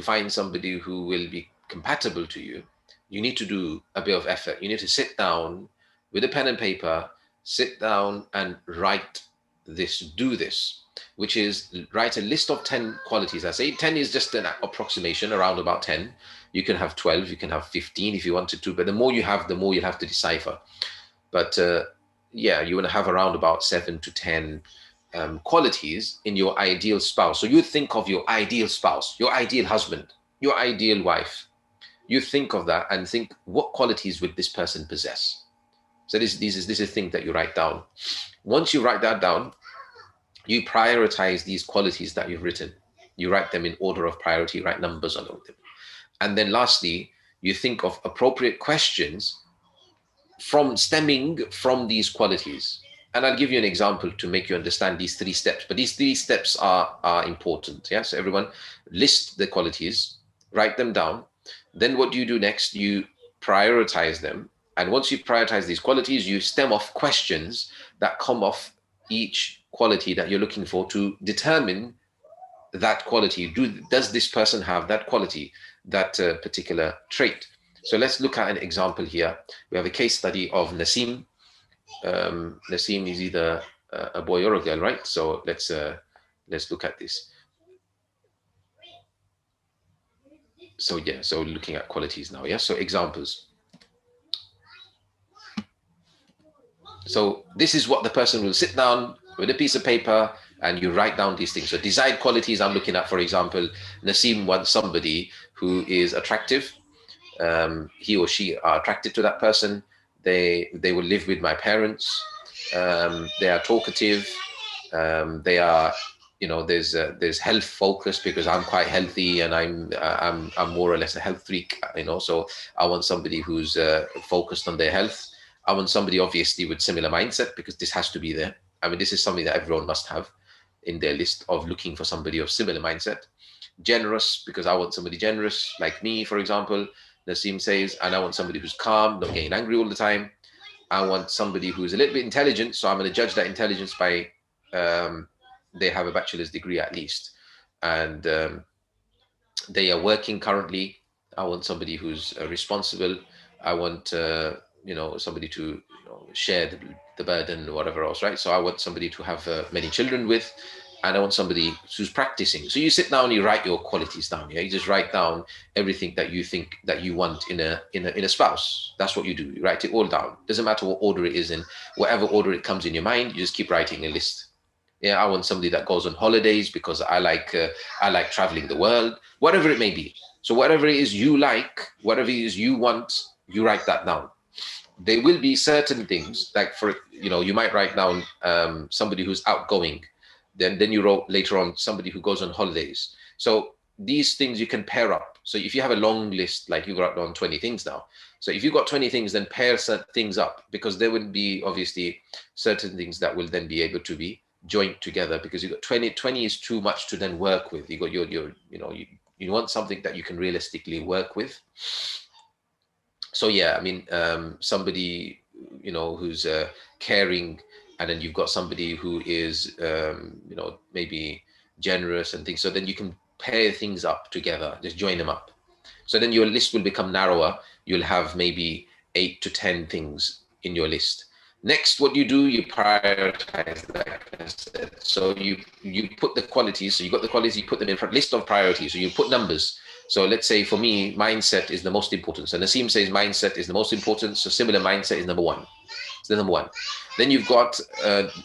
find somebody who will be compatible to you, you need to do a bit of effort. You need to sit down with a pen and paper, sit down and do this, which is write a list of 10 qualities. I say 10 is just an approximation, around about 10. You can have 12, you can have 15 if you wanted to, but the more you have, the more you'll have to decipher. But you want to have around about 7 to 10 qualities in your ideal spouse. So you think of your ideal spouse, your ideal husband, your ideal wife. You think of that and think, what qualities would this person possess? So this is a thing that you write down. Once you write that down, you prioritize these qualities that you've written. You write them in order of priority, write numbers on them. And then lastly, you think of appropriate questions stemming from these qualities. And I'll give you an example to make you understand these 3 steps. But these 3 steps are important. Yeah. So everyone, list the qualities, write them down. Then what do you do next? You prioritize them. And once you prioritize these qualities, you stem off questions that come off each quality that you're looking for to determine that quality. Does this person have that quality, that particular trait? So let's look at an example here. We have a case study of Nasim. Nasim is either a boy or a girl, right? So let's look at this. So looking at qualities now, yeah? So examples. So this is what the person will sit down with a piece of paper and you write down these things. So desired qualities I'm looking at, for example, Nasim wants somebody who is attractive. He or she are attracted to that person. They will live with my parents. They are talkative. They are, there's health focus, because I'm quite healthy and I'm more or less a health freak. So I want somebody who's focused on their health. I want somebody obviously with similar mindset, because this has to be there. I mean, this is something that everyone must have in their list of looking for somebody of similar mindset. Generous, because I want somebody generous, like me, for example. Nasim says, and I want somebody who's calm, not getting angry all the time. I want somebody who's a little bit intelligent, so I'm going to judge that intelligence by they have a bachelor's degree at least, and they are working currently. I want somebody who's responsible. I want somebody to share the burden or whatever else, right? So I want somebody to have many children with, and I want somebody who's practicing. So you sit down, you write your qualities down. Yeah, you just write down everything that you think that you want in a spouse. That's what you do. You write it all down. Doesn't matter what order it is in, whatever order it comes in your mind. You just keep writing a list. Yeah, I want somebody that goes on holidays because I like traveling the world. Whatever it may be. So whatever it is you like, whatever it is you want, you write that down. There will be certain things, like you might write down somebody who's outgoing. Then you wrote later on somebody who goes on holidays. So these things you can pair up. So if you have a long list, like you wrote down 20 things now. So if you've got 20 things, then pair certain things up, because there will be obviously certain things that will then be able to be joined together, because you've got 20 is too much to then work with. You got you want something that you can realistically work with. So yeah, I mean, somebody, who's caring, and then you've got somebody who is, maybe generous and things. So then you can pair things up together, just join them up. So then your list will become narrower. You'll have maybe 8 to 10 things in your list. Next, what you do, you prioritize, like I said. So you put the qualities. So you got the qualities, you put them in a list of priorities. So you put numbers. So let's say for me, mindset is the most important. So Nasim says mindset is the most important. So similar, mindset is number one. It's the number one. Then you've got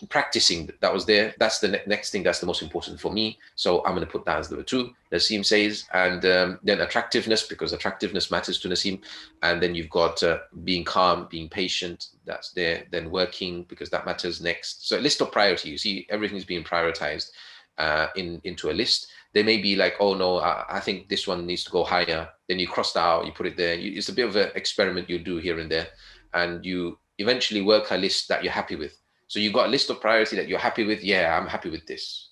practicing. That was there. That's the next thing. That's the most important for me. So I'm going to put that as number 2. Nasim says, and then attractiveness, because attractiveness matters to Nasim. And then you've got being calm, being patient. That's there. Then working, because that matters next. So a list of priority. You see, everything's being prioritized into a list. They may be like, oh no, I think this one needs to go higher. Then you cross that out, you put it there. It's a bit of an experiment you do here and there. And you eventually work a list that you're happy with. So you've got a list of priority that you're happy with. Yeah, I'm happy with this.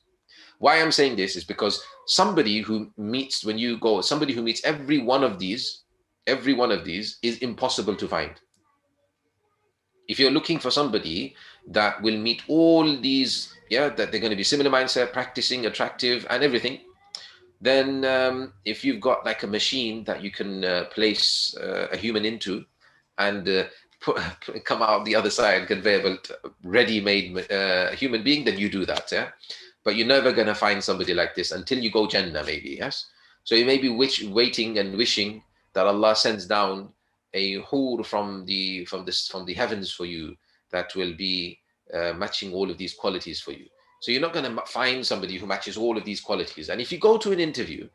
Why I'm saying this is because somebody who meets every one of these is impossible to find. If you're looking for somebody that will meet all these, that they're going to be similar mindset, practicing, attractive, and everything, then if you've got like a machine that you can place a human into and come out the other side, conveyor belt, ready-made human being, then you do that, yeah? But you're never going to find somebody like this until you go Jannah, maybe, yes? So you may be waiting and wishing that Allah sends down a hur from the heavens for you that will be matching all of these qualities for you. So you're not going to find somebody who matches all of these qualities. And if you go to an interview,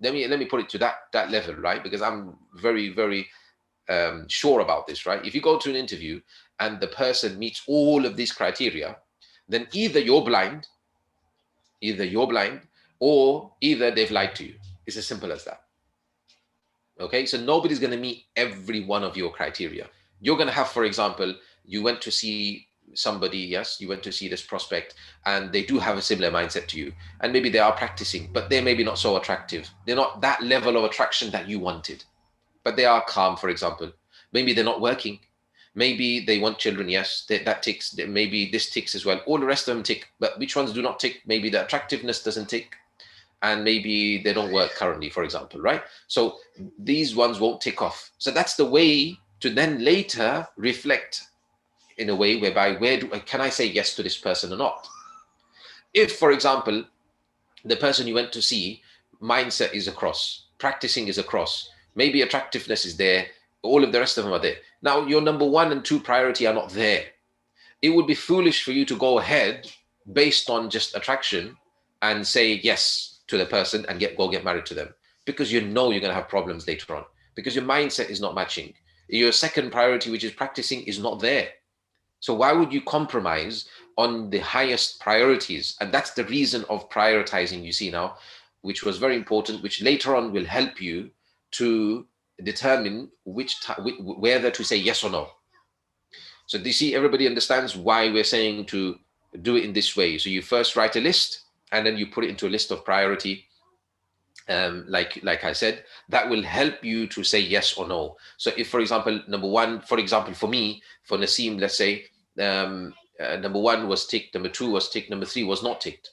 let me put it to that level, right? Because I'm very, very sure about this, right? If you go to an interview and the person meets all of these criteria, then either you're blind, or either they've lied to you. It's as simple as that. Okay, so nobody's going to meet every one of your criteria. You're going to have, for example, you went to see somebody, yes, you went to see this prospect, and they do have a similar mindset to you, and maybe they are practicing, but they're maybe not so attractive. They're not that level of attraction that you wanted, but they are calm, for example. Maybe they're not working. Maybe they want children, yes, that ticks. Maybe this ticks as well. All the rest of them tick, but which ones do not tick? Maybe the attractiveness doesn't tick, and maybe they don't work currently, for example, right? So these ones won't tick off. So that's the way to then later reflect in a way whereby can I say yes to this person or not? If, for example, the person you went to see, mindset is across, practicing is across, maybe attractiveness is there, all of the rest of them are there. Now your number 1 and 2 priority are not there. It would be foolish for you to go ahead based on just attraction and say yes to the person and go get married to them, because you know you're going to have problems later on because your mindset is not matching. Your second priority, which is practicing, is not there. So why would you compromise on the highest priorities? And that's the reason of prioritizing, you see now, which was very important, which later on will help you to determine whether to say yes or no. So do you see, everybody understands why we're saying to do it in this way. So you first write a list, and then you put it into a list of priority. Like I said, that will help you to say yes or no. So if, for example, number 1, for example, for me, for Nasim, let's say, number 1 was ticked, number 2 was ticked, number 3 was not ticked.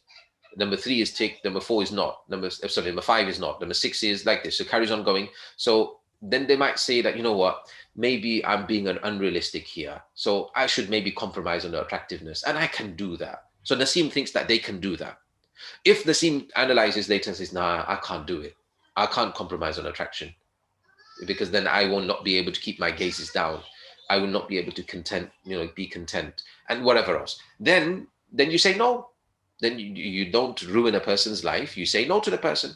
Number 3 is ticked, number 4 is not, number 5 is not, number 6 is like this. So carries on going. So then they might say that, you know what, maybe I'm being unrealistic here. So I should maybe compromise on the attractiveness, and I can do that. So Nasim thinks that they can do that. If Nasim analyzes later and says, nah, I can't do it, I can't compromise on attraction, because then I will not be able to keep my gazes down, I will not be able to be content, and whatever else, then you say no. Then you don't ruin a person's life. You say no to the person,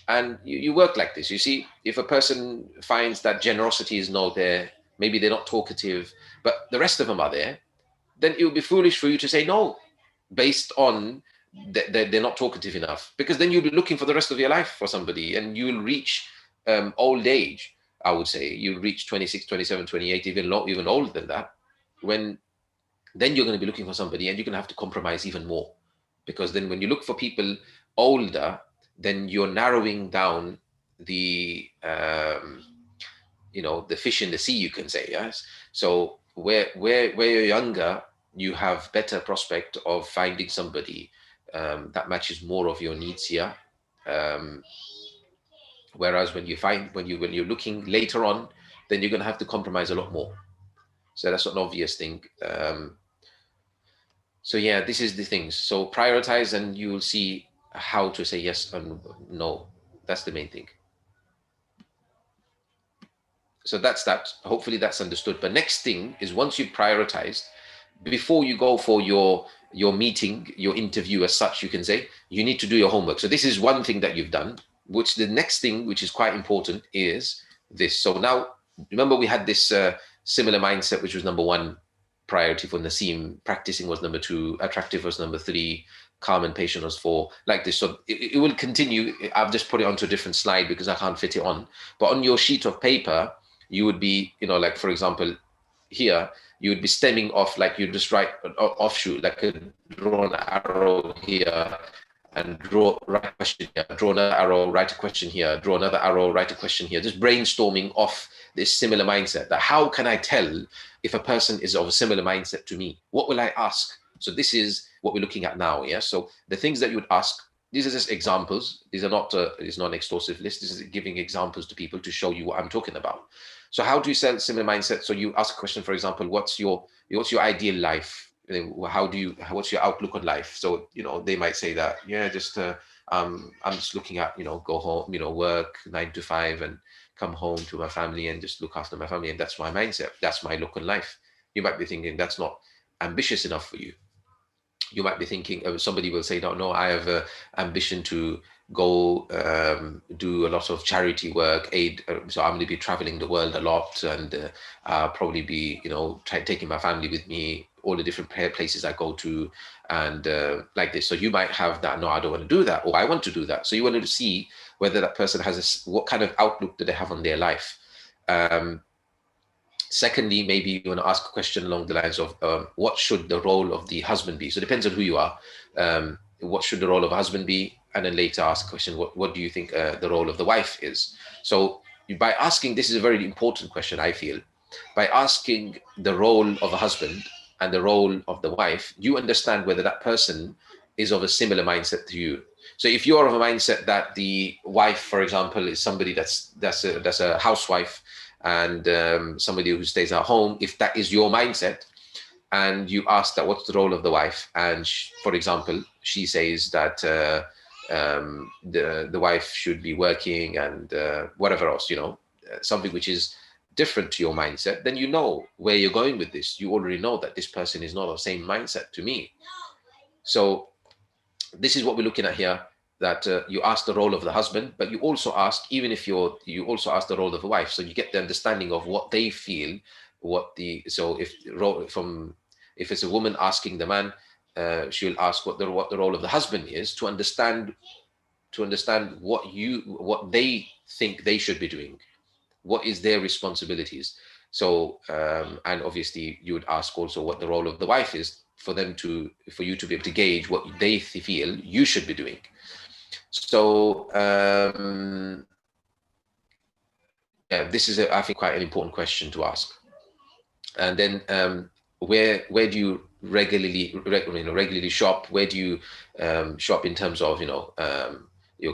and you work like this. You see, if a person finds that generosity is not there, maybe they're not talkative, but the rest of them are there, then it would be foolish for you to say no based on they're not talkative enough, because then you'll be looking for the rest of your life for somebody, and you'll reach old age. I would say you'll reach 26, 27, 28, even older than that, when then you're going to be looking for somebody, and you're going to have to compromise even more, because then when you look for people older, then you're narrowing down the the fish in the sea, you can say. Yes. So where you're younger, you have better prospect of finding somebody that matches more of your needs here. Whereas when you're looking later on, then you're going to have to compromise a lot more. So that's an obvious thing. So yeah, this is the things. So prioritize, and you will see how to say yes and no. That's the main thing. So that's that. Hopefully that's understood. But next thing is, once you've prioritized, before you go for your meeting, your interview as such, you can say, you need to do your homework. So this is one thing that you've done, which the next thing, which is quite important, is this. So now, remember we had this similar mindset, which was number one priority for Nasim. Practicing was number two, attractive was number three, calm and patient was four, like this. So it will continue. I've just put it onto a different slide because I can't fit it on. But on your sheet of paper, you would be, like for example, here, you would be stemming off, like you just write an offshoot, like draw an arrow here and write a question here, draw another arrow, write a question here, draw another arrow, write a question here, just brainstorming off this similar mindset. That how can I tell if a person is of a similar mindset to me? What will I ask? So this is what we're looking at now. Yeah. So the things that you would ask, these are just examples. These are not, it's not an exhaustive list. This is giving examples to people to show you what I'm talking about. So how do you sell similar mindset? So you ask a question, for example, what's your ideal life? What's your outlook on life? So, they might say that, yeah, just, I'm just looking at, go home, work 9 to 5 and come home to my family and just look after my family. And that's my mindset. That's my look on life. You might be thinking that's not ambitious enough for you. You might be thinking, somebody will say, no, I have an ambition to go do a lot of charity work, aid. So I'm going to be traveling the world a lot, and probably be, taking my family with me, all the different places I go to, and like this. So you might have that, no, I don't want to do that, or I want to do that. So you wanted to see whether that person has what kind of outlook do they have on their life. Secondly, maybe you want to ask a question along the lines of what should the role of the husband be? So it depends on who you are. What should the role of a husband be? And then later ask a question, what do you think the role of the wife is? So by asking, this is a very important question, I feel. By asking the role of a husband and the role of the wife, you understand whether that person is of a similar mindset to you. So if you're of a mindset that the wife, for example, is somebody that's a housewife, and somebody who stays at home, if that is your mindset, and you ask that what's the role of the wife, and for example, she says that the wife should be working and whatever else, something which is different to your mindset, then you know where you're going with this. You already know that this person is not of the same mindset to me. So this is what we're looking at here, that you ask the role of the husband, but you also ask, even if you also ask the role of the wife, so you get the understanding of what they feel, so if it's a woman asking the man, she'll ask what the role of the husband is, to understand what they think they should be doing, what is their responsibilities. So and obviously you would ask also what the role of the wife is, for you to be able to gauge what they feel you should be doing. So yeah, this is I think quite an important question to ask. And then where do you regularly shop? Where do you shop in terms of your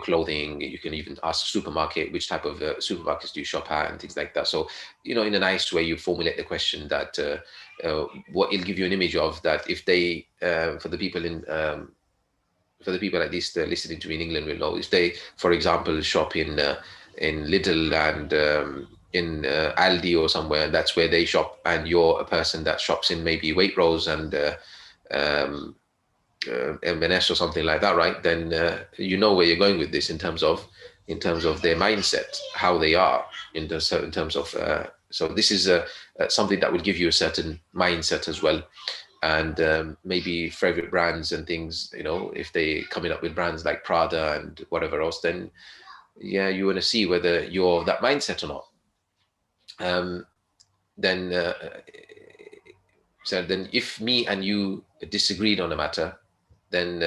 clothing? You can even ask supermarket, which type of supermarkets do you shop at, and things like that. So in a nice way, you formulate the question that what it'll give you an image of, that if they for the people in for the people at least listening to me in England will know, if they, for example, shop in Lidl and in Aldi or somewhere, that's where they shop, and you're a person that shops in maybe Waitrose and M&S or something like that, right? Then you know where you're going with this in terms of their mindset, how they are in terms of. So this is something that will give you a certain mindset as well, and maybe favorite brands and things. You know, if they coming up with brands like Prada and whatever else, then yeah, you want to see whether you're that mindset or not. So then if me and you disagreed on a matter, then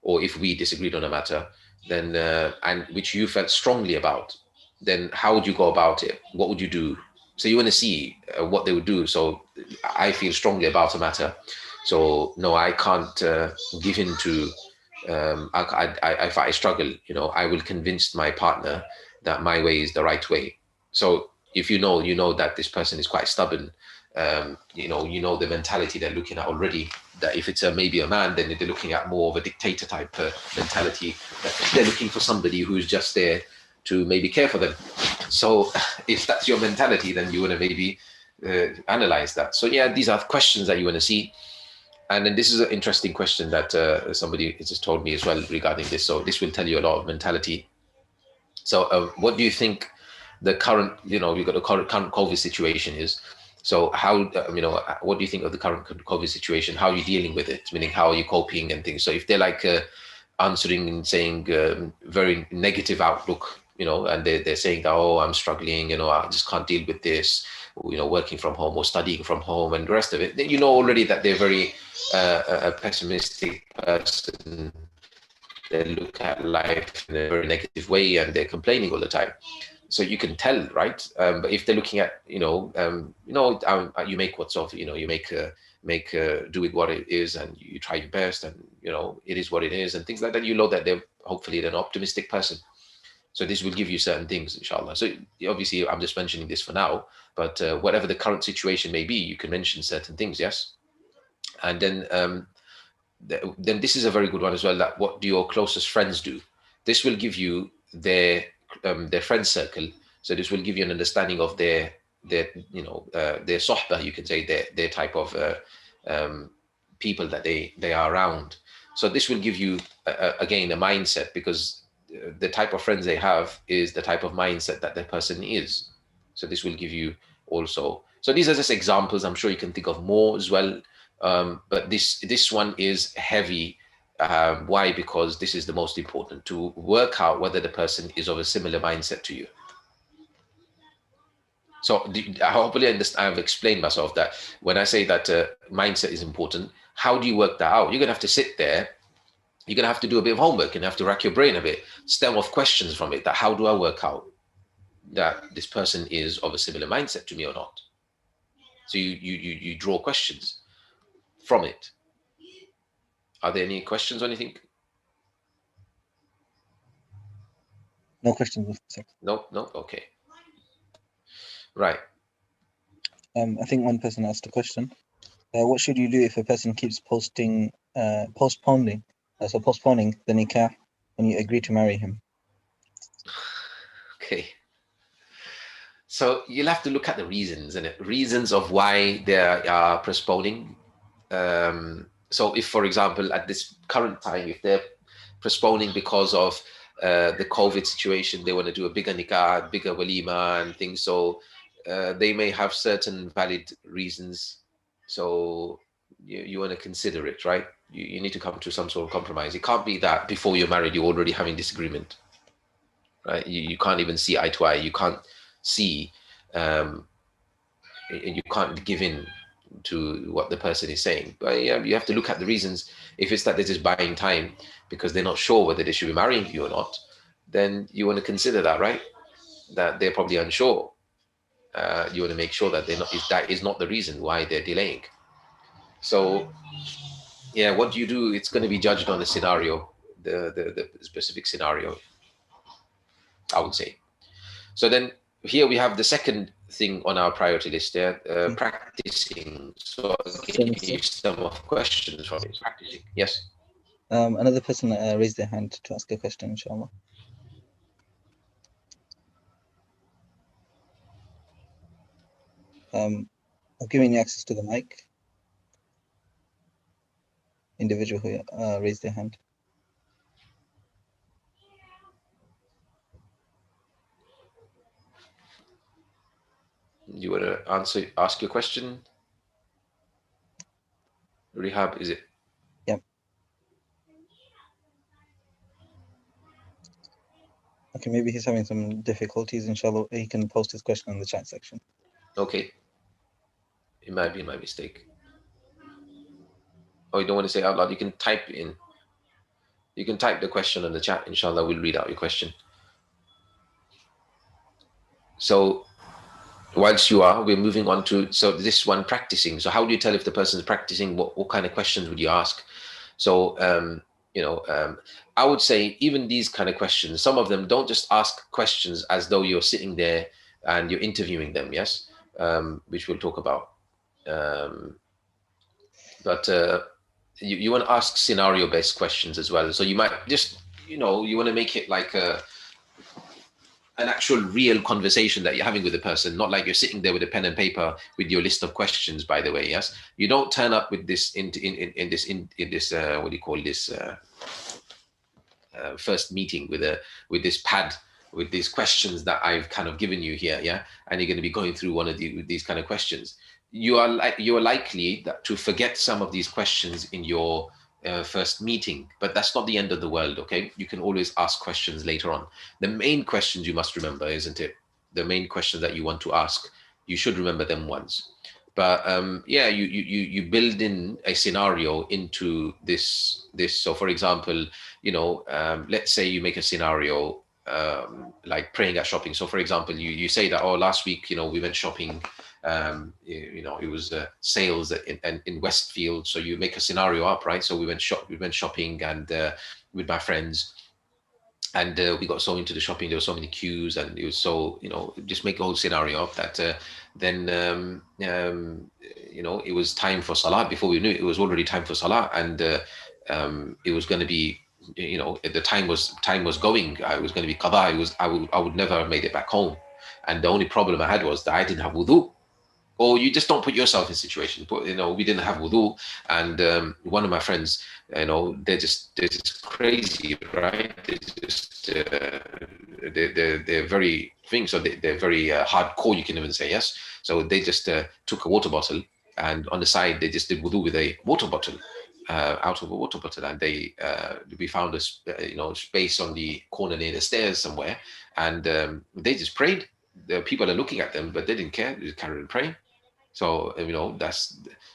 or if we disagreed on a matter, then and which you felt strongly about, then how would you go about it? What would you do? So you want to see what they would do. So I feel strongly about a matter, so no, I can't give in to if I struggle, you know, I will convince my partner that my way is the right way. So if you know that this person is quite stubborn, you know the mentality they're looking at already, that if it's maybe a man, then they're looking at more of a dictator type mentality, that they're looking for somebody who's just there to maybe care for them. So if that's your mentality, then you want to maybe analyze that. So yeah, these are questions that you want to see. And then this is an interesting question that somebody just told me as well regarding this. So this will tell you a lot of mentality. So what do you think the current, you know, we've got the current COVID situation is? So how, you know, what do you think of the current COVID situation? How are you dealing with it? Meaning, how are you coping and things? So if they're like answering and saying very negative outlook, you know, and they're saying that, oh, I'm struggling, you know, I just can't deal with this, you know, working from home or studying from home and the rest of it, then you know already that they're very a pessimistic person. They look at life in a very negative way and they're complaining all the time. So you can tell, right? But if they're looking at, you make what's of, you know, you make do it what it is, and you try your best, and you know it is what it is, and things like that. You know that they're hopefully an optimistic person. So this will give you certain things, inshallah. So obviously, I'm just mentioning this for now, but whatever the current situation may be, you can mention certain things, yes. And then this is a very good one as well. That what do your closest friends do? This will give you their friend circle. So this will give you an understanding of their their sohbah, you can say, their type of people that they are around. So this will give you again a mindset, because the type of friends they have is the type of mindset that the person is. So this will give you also. So these are just examples. I'm sure you can think of more as well. But this one is heavy. Why? Because this is the most important, to work out whether the person is of a similar mindset to you. So I hopefully understand. I've explained myself that when I say that mindset is important, how do you work that out? You're going to have to sit there. You're going to have to do a bit of homework and have to rack your brain a bit, stem off questions from it. That how do I work out that this person is of a similar mindset to me or not? So you draw questions from it. Are there any questions or anything? No questions. No. Okay. Right. I think one person asked a question. What should you do if a person keeps postponing the nikah when you agree to marry him? Okay. So you'll have to look at the reasons, and reasons of why they are postponing. So if, for example, at this current time, if they're postponing because of the COVID situation, they want to do a bigger nikah, bigger walima and things. So they may have certain valid reasons. So you want to consider it, right? You need to come to some sort of compromise. It can't be that before you're married, you're already having disagreement, right? You can't even see eye to eye. You can't see, you can't give in to what the person is saying. But yeah, you have to look at the reasons. If it's that they're just buying time because they're not sure whether they should be marrying you or not, then you want to consider that, right? That they're probably unsure. You want to make sure that that is not the reason why they're delaying. So yeah, what do you do? It's going to be judged on the scenario, the specific scenario, I would say. So then here we have the second thing on our priority list there, practicing. So again, some of questions from it. Practicing. Yes. Another person raised their hand to ask a question, inshallah. I'm giving you access to the mic. Individual who raised their hand. You want to ask your question? Rehab, is it? Yep. Okay, maybe he's having some difficulties. Inshallah, he can post his question in the chat section. Okay. It might be my mistake. Oh, you don't want to say it out loud? You can type in. You can type the question in the chat. Inshallah, we'll read out your question. So whilst we're moving on to, so this one, practicing. So how do you tell if the person is practicing? What kind of questions would you ask? So, I would say even these kind of questions, some of them, don't just ask questions as though you're sitting there and you're interviewing them, yes, which we'll talk about. But you want to ask scenario-based questions as well. So you might just, you want to make it like an actual real conversation that you're having with a person, not like you're sitting there with a pen and paper with your list of questions, by the way, yes? You don't turn up with this in this what do you call this, first meeting with this pad, with these questions that I've kind of given you here, yeah? And you're going to be going through one of these kind of questions. You are likely to forget some of these questions in your first meeting, but that's not the end of the world, okay? You can always ask questions later on. The main questions you must remember, isn't it? The main questions that you want to ask, you should remember them once. But yeah, you build in a scenario into this. So for example, let's say you make a scenario like praying at shopping. So for example, you say that, oh, last week, we went shopping. It was sales in Westfield. So you make a scenario up, right? So we went shopping and with my friends, and we got so into the shopping. There were so many queues, and it was so, just make a whole scenario up that then it was time for salah. Before we knew it, it was already time for salah, and it was going to be, the time was going. I was going to be qada. I would never have made it back home, and the only problem I had was that I didn't have wudu. Or you just don't put yourself in situations. But we didn't have wudu, and one of my friends, they're just crazy, right? They're very things. So they're very hardcore. You can even say, yes. So they just took a water bottle, and on the side they just did wudu with a water bottle, out of a water bottle, and we found a space on the corner near the stairs somewhere, and they just prayed. The people are looking at them, but they didn't care. They just carried on praying. So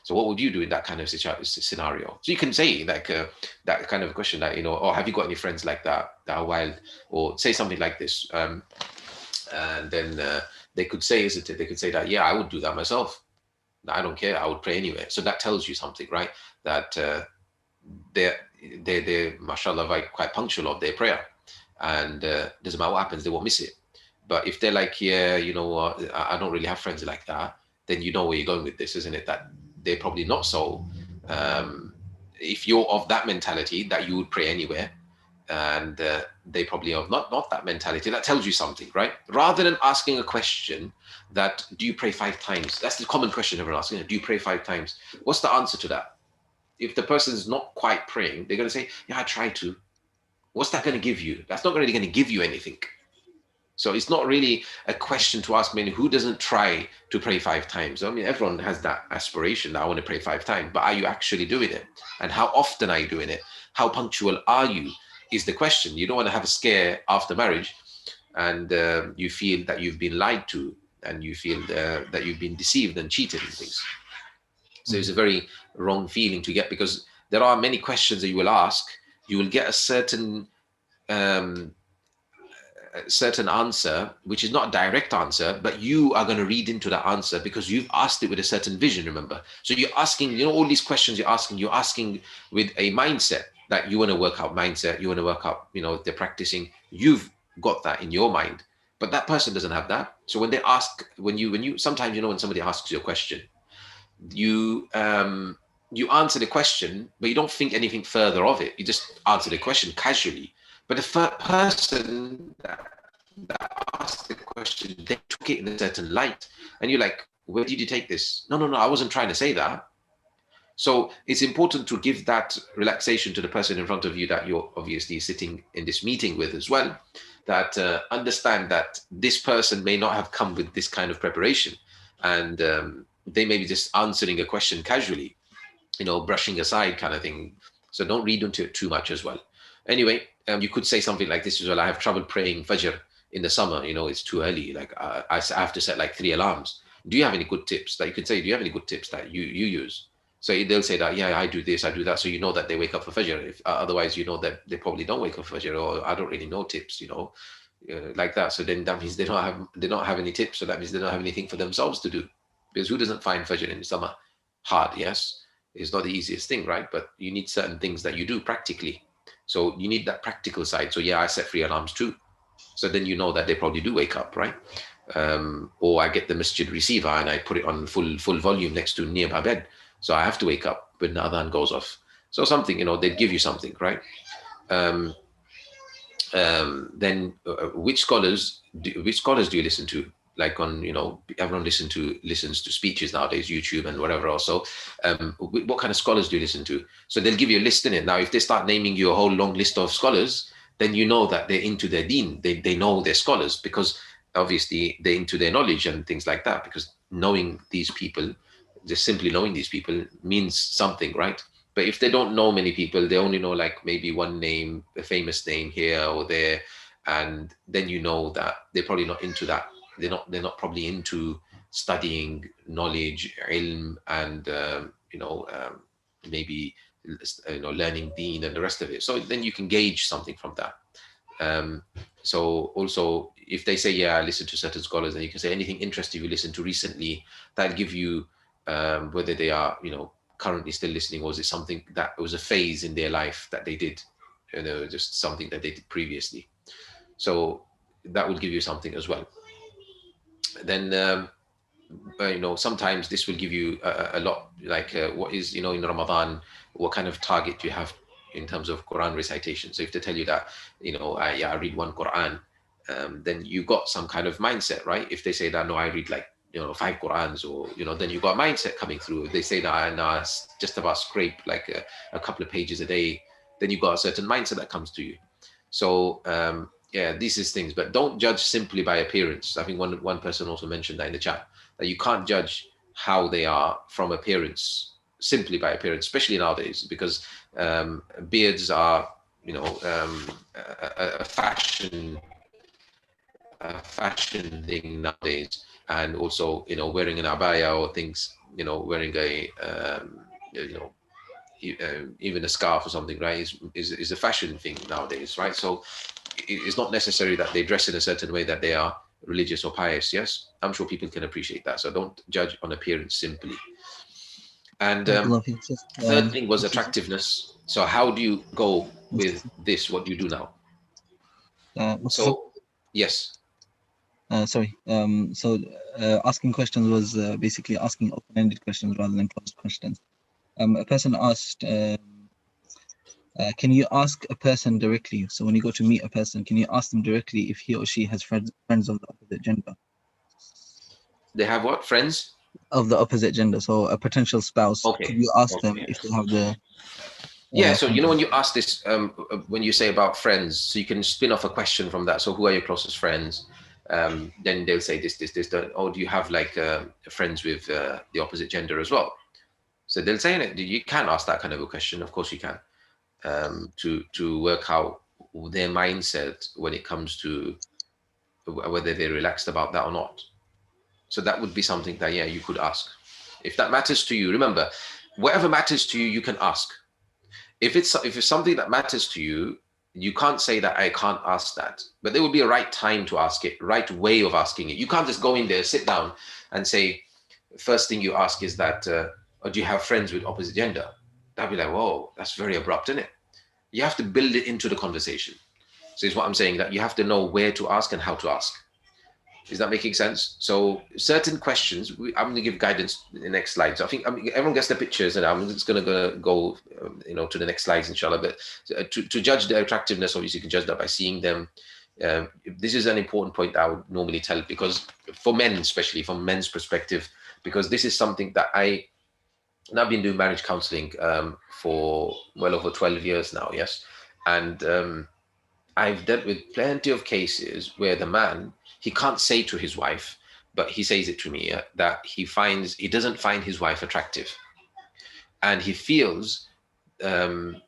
so what would you do in that kind of scenario? So you can say like that kind of question, that oh, have you got any friends like that are wild, or say something like this, and then they could say, they could say that, yeah, I would do that myself. I don't care. I would pray anyway. So that tells you something, right? That they're mashallah quite punctual of their prayer, and doesn't matter what happens, they won't miss it. But if they're like, yeah, I don't really have friends like that, then you know where you're going with this, isn't it? That they're probably not so. If you're of that mentality that you would pray anywhere, and they probably have not that mentality, that tells you something, right? Rather than asking a question that, do you pray 5 times? That's the common question everyone asks. Do you pray 5 times? What's the answer to that? If the person is not quite praying, they're going to say, yeah, I try to. What's that going to give you? That's not really going to give you anything. So it's not really a question to ask. Who doesn't try to pray 5 times? I mean, everyone has that aspiration that I want to pray 5 times, but are you actually doing it? And how often are you doing it? How punctual are you is the question. You don't want to have a scare after marriage, and you feel that you've been lied to, and you feel that you've been deceived and cheated and things. So it's a very wrong feeling to get, because there are many questions that you will ask. You will get a certain answer, which is not a direct answer, but you are going to read into that answer because you've asked it with a certain vision, remember? So you're asking, all these questions you're asking with a mindset that you want to work out mindset, you want to work out, they're practicing, you've got that in your mind, but that person doesn't have that. So when they ask, when you sometimes, when somebody asks you a question, you you answer the question, but you don't think anything further of it. You just answer the question casually. But the person that asked the question, they took it in a certain light. And you're like, where did you take this? No, I wasn't trying to say that. So it's important to give that relaxation to the person in front of you that you're obviously sitting in this meeting with as well, that understand that this person may not have come with this kind of preparation, and they may be just answering a question casually, brushing aside kind of thing. So don't read into it too much as well. Anyway, you could say something like this as well. I have trouble praying Fajr in the summer. It's too early. Like I have to set like 3 alarms. Do you have any good tips that you could say? Do you have any good tips that you use? So they'll say that, yeah, I do this, I do that. So that they wake up for Fajr. If otherwise, that they probably don't wake up for Fajr, or I don't really know tips, like that. So then that means they don't have any tips. So that means they don't have anything for themselves to do. Because who doesn't find Fajr in summer hard? Yes, it's not the easiest thing, right? But you need certain things that you do practically. So you need that practical side. So yeah, I set 3 alarms too. So then that they probably do wake up, right? Or I get the masjid receiver and I put it on full volume next to near my bed. So I have to wake up when the adhan goes off. So something, they'd give you something, right? Then which scholars do you listen to? Like on, everyone listens to speeches nowadays, YouTube and whatever else. So what kind of scholars do you listen to? So they'll give you a list in it. Now, if they start naming you a whole long list of scholars, then that they're into their deen. They know they're scholars, because obviously they're into their knowledge and things like that, because knowing these people, just simply knowing these people means something, right? But if they don't know many people, they only know like maybe one name, a famous name here or there, and then that they're probably not into that. They're not probably into studying knowledge, ilm, and maybe learning deen and the rest of it. So then you can gauge something from that. So also, if they say, yeah, I listen to certain scholars, then you can say anything interesting you listened to recently. That'll give you whether they are currently still listening, or is it something that was a phase in their life that they did, just something that they did previously. So that will give you something as well. Then sometimes this will give you a lot, like what is in Ramadan, what kind of target do you have in terms of Quran recitation? So if they tell you that I read 1 Quran, then you got some kind of mindset, right? If they say that, no, I read like 5 Qurans, or then you got a mindset coming through. If they say that I just about scrape like a couple of pages a day, then you got a certain mindset that comes to you. So yeah, these is things, but don't judge simply by appearance. I think one person also mentioned that in the chat, that you can't judge how they are from appearance, simply by appearance, especially nowadays, because beards are a fashion thing nowadays. And also, wearing an abaya or things, wearing a, even a scarf or something, right, is a fashion thing nowadays, right? So it's not necessary that they dress in a certain way that they are religious or pious. Yes, I'm sure people can appreciate that. So don't judge on appearance simply. And third thing was attractiveness. So how do you go with this? What do you do now? So yes. Sorry. So asking questions was basically asking open-ended questions rather than closed questions. A person asked, can you ask a person directly? So when you go to meet a person, can you ask them directly if he or she has friends of the opposite gender? They have what? Friends? Of the opposite gender. So a potential spouse. Okay. Can you ask them if they have the... Yeah, so when you ask this, when you say about friends, so you can spin off a question from that. So who are your closest friends? Then they'll say this. Oh, do you have like friends with the opposite gender as well? So they'll say it. You can ask that kind of a question. Of course you can, to work out their mindset when it comes to whether they're relaxed about that or not. So that would be something that, yeah, you could ask. If that matters to you, remember, whatever matters to you, you can ask. If it's something that matters to you, you can't say that I can't ask that, but there will be a right time to ask it, right way of asking it. You can't just go in there, sit down and say, first thing you ask is that, or do you have friends with opposite gender? That'd be like, whoa, that's very abrupt, isn't it? You have to build it into the conversation. So it's what I'm saying, that you have to know where to ask and how to ask. Is that making sense? So certain questions, I'm going to give guidance in the next slide. So I think everyone gets the pictures, and I'm just going to go, to the next slides, inshallah. But to judge their attractiveness, obviously you can judge that by seeing them. This is an important point I would normally tell, because for men, especially from men's perspective, because this is something that I've been doing marriage counseling for well over 12 years now, yes. And I've dealt with plenty of cases where the man, he can't say to his wife, but he says it to me, that he doesn't find his wife attractive, and he feels that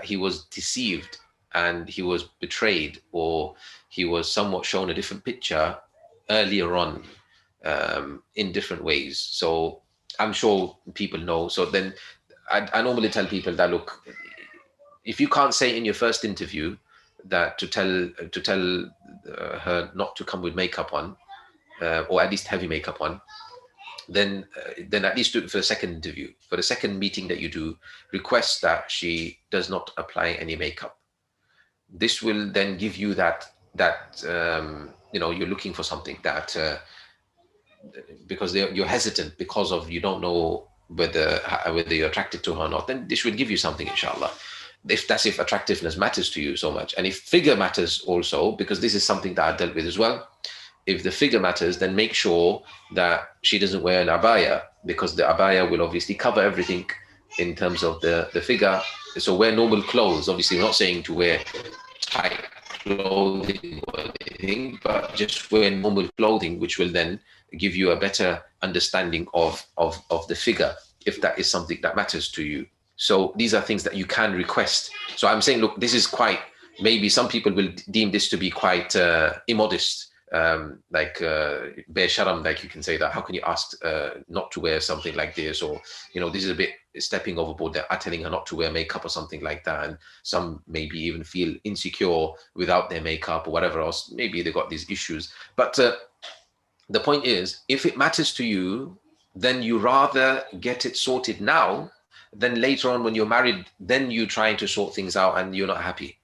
he was deceived and he was betrayed, or he was somewhat shown a different picture earlier on, in different ways. So I'm sure people know. So then I normally tell people that, look, if you can't say in your first interview that to tell her not to come with makeup on, or at least heavy makeup on, then at least do it for the second interview. For the second meeting that you do, request that she does not apply any makeup. This will then give you that you're looking for something that, because you're hesitant because of you don't know whether you're attracted to her or not, then this will give you something, inshallah. If attractiveness matters to you so much, and if figure matters also, because this is something that I dealt with as well. If the figure matters, then make sure that she doesn't wear an abaya, because the abaya will obviously cover everything in terms of the figure. So wear normal clothes. Obviously, we're not saying to wear tight clothing or anything, but just wear normal clothing, which will then give you a better understanding of the figure, if that is something that matters to you. So these are things that you can request. So I'm saying, look, this is maybe some people will deem this to be quite immodest, like bear sharam, like you can say that. How can you ask not to wear something like this? Or, this is a bit stepping overboard. They're telling her not to wear makeup or something like that. And some maybe even feel insecure without their makeup or whatever else. Maybe they got these issues. But the point is, if it matters to you, then you rather get it sorted now than later on when you're married, then you trying to sort things out and you're not happy.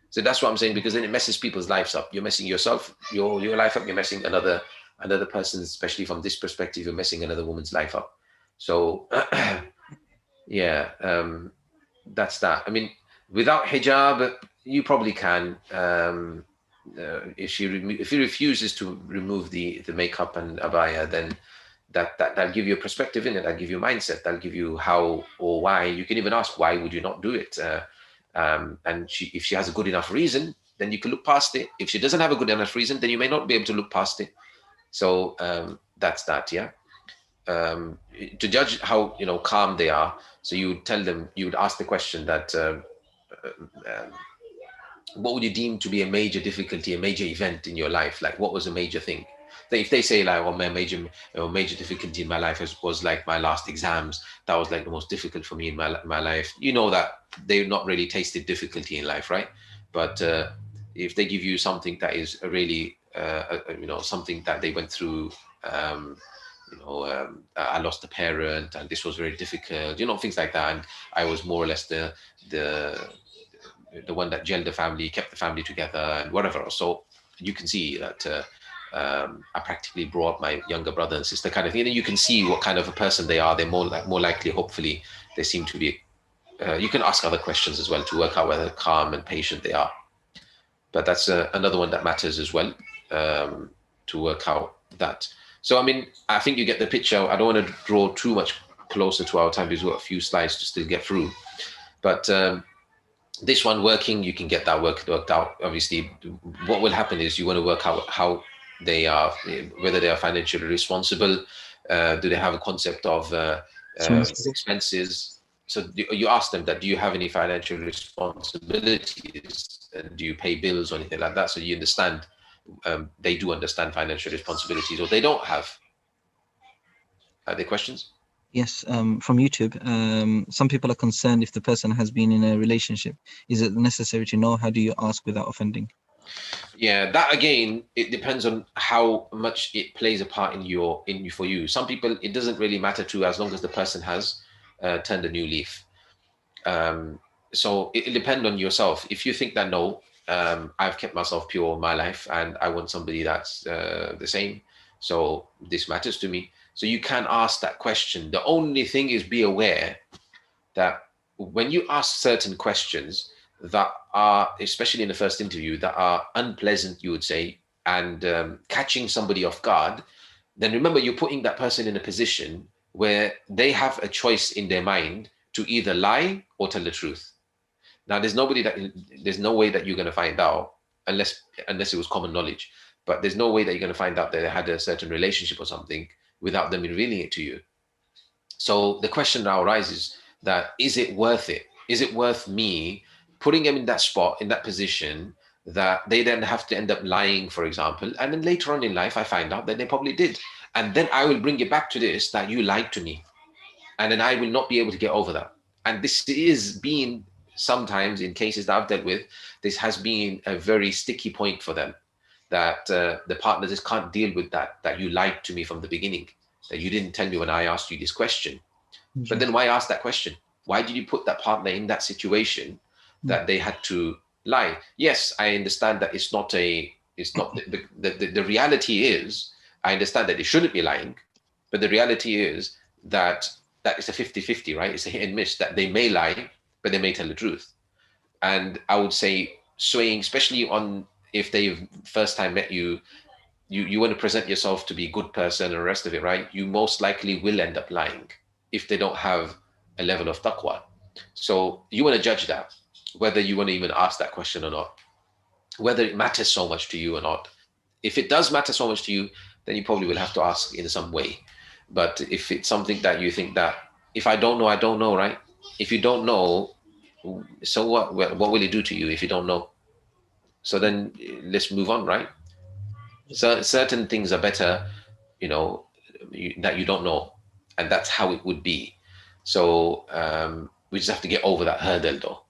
So that's what I'm saying, because then it messes people's lives up. You're messing yourself, your life up. You're messing another person, especially from this perspective, you're messing another woman's life up. So that's that. I mean, without hijab, you probably can. If he refuses to remove the makeup and abaya, then that'll give you a perspective in it. That'll give you a mindset. That'll give you how or why. You can even ask, why would you not do it? And if she has a good enough reason, then you can look past it. If she doesn't have a good enough reason, then you may not be able to look past it. So that's that, yeah. To judge how calm they are, so you would tell them, you would ask the question that what would you deem to be a major difficulty, a major event in your life? Like, what was a major thing? If they say like, my major difficulty in my life was like my last exams, that was like the most difficult for me in my life, that they've not really tasted difficulty in life, right? But if they give you something that is really something that they went through, I lost a parent and this was very difficult, things like that, and I was more or less the one that gelled the family, kept the family together, and whatever. So you can see that I practically brought up my younger brother and sister, kind of thing. And you can see what kind of a person they are. They're more likely, hopefully, they seem to be. You can ask other questions as well to work out whether calm and patient they are. But that's another one that matters as well, to work out that. So, I mean, I think you get the picture. I don't want to draw too much closer to our time because we've got a few slides to still get through. But this one working, you can get that worked out. Obviously, what will happen is you want to work out how they are, whether they are financially responsible. Do they have a concept of expenses? So you ask them that, do you have any financial responsibilities? Do you pay bills or anything like that? So you understand, they do understand financial responsibilities, or they don't have. Are there questions? Yes, from YouTube. Some people are concerned if the person has been in a relationship. Is it necessary to know? How do you ask without offending? Yeah, that again, it depends on how much it plays a part for you. Some people, it doesn't really matter to, as long as the person has turned a new leaf. So it depends on yourself. If you think that no, I've kept myself pure all my life, and I want somebody that's the same. So this matters to me. So you can ask that question. The only thing is, be aware that when you ask certain questions that are, especially in the first interview, that are unpleasant, you would say, and catching somebody off guard, then remember you're putting that person in a position where they have a choice in their mind to either lie or tell the truth. Now, there's no way that you're going to find out unless it was common knowledge. But there's no way that you're going to find out that they had a certain relationship or something without them revealing it to you. So the question now arises that, is it worth it? Is it worth me putting them in that spot, in that position, that they then have to end up lying, for example, and then later on in life, I find out that they probably did. And then I will bring it back to this, that you lied to me. And then I will not be able to get over that. And this is being, sometimes in cases that I've dealt with, this has been a very sticky point for them, that the partner just can't deal with that you lied to me from the beginning, that you didn't tell me when I asked you this question. But then why ask that question? Why did you put that partner in that situation that they had to lie? Yes, I understand that it's not the reality is, I understand that they shouldn't be lying, but the reality is that it's a 50-50, right? It's a hit and miss, that they may lie, but they may tell the truth. And I would say, swaying, especially on if they've first time met you, you want to present yourself to be a good person and the rest of it, right? You most likely will end up lying if they don't have a level of taqwa. So you want to judge that, whether you want to even ask that question or not, whether it matters so much to you or not. If it does matter so much to you, then you probably will have to ask in some way. But if it's something that you think that, if I don't know, I don't know, right? If you don't know, so what will it do to you if you don't know? So then let's move on, right? So certain things are better, that you don't know, and that's how it would be. So we just have to get over that hurdle, though.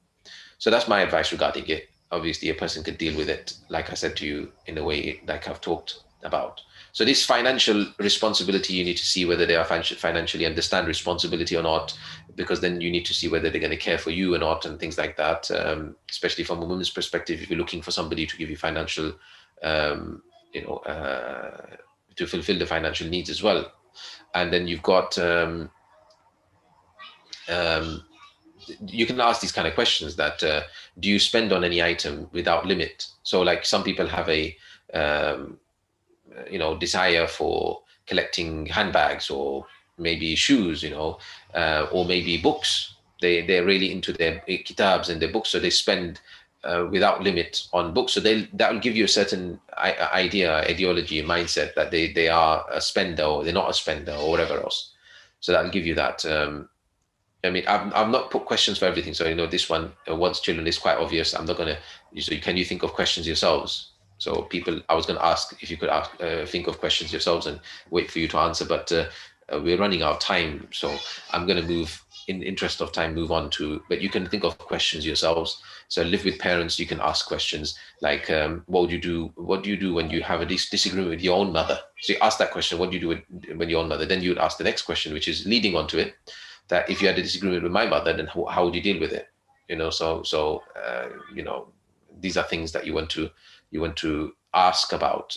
So that's my advice regarding it. Obviously, a person could deal with it, like I said to you, in a way like I've talked about. So this financial responsibility, you need to see whether they are financially understand responsibility or not, because then you need to see whether they're going to care for you or not, and things like that. Especially from a woman's perspective, if you're looking for somebody to give you financial, to fulfill the financial needs as well. And then you've got, you can ask these kind of questions that, do you spend on any item without limit? So like some people have a, desire for collecting handbags, or maybe shoes, or maybe books. They're really into their kitabs and their books, so they spend without limit on books. So that will give you a certain ideology, a mindset that they are a spender, or they're not a spender, or whatever else. So that'll give you that. I've not put questions for everything. So, this one, wants children, is quite obvious. I'm not going to, so can you think of questions yourselves? So I was going to ask if you could think of questions yourselves and wait for you to answer, but we're running out of time. So I'm going to move, in interest of time, move on to, but you can think of questions yourselves. So live with parents, you can ask questions like, what do you do when you have a disagreement with your own mother? So you ask that question, what do you do when your own mother? Then you would ask the next question, which is leading on to it, that if you had a disagreement with my mother, then how would you deal with it? These are things that you want to ask about.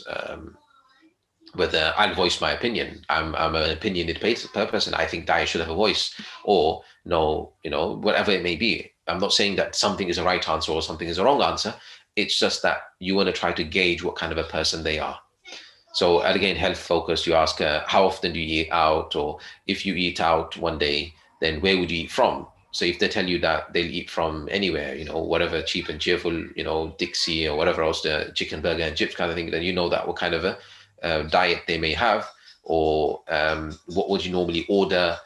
Whether I'll voice my opinion. I'm an opinionated person. I think that I should have a voice, or no, whatever it may be. I'm not saying that something is a right answer or something is a wrong answer. It's just that you want to try to gauge what kind of a person they are. So again, health focused, you ask, how often do you eat out? Or if you eat out one day, then where would you eat from? So if they tell you that they'll eat from anywhere, whatever cheap and cheerful, Dixie or whatever else, the chicken burger and chips kind of thing, then you know that what kind of a diet they may have, or what would you normally order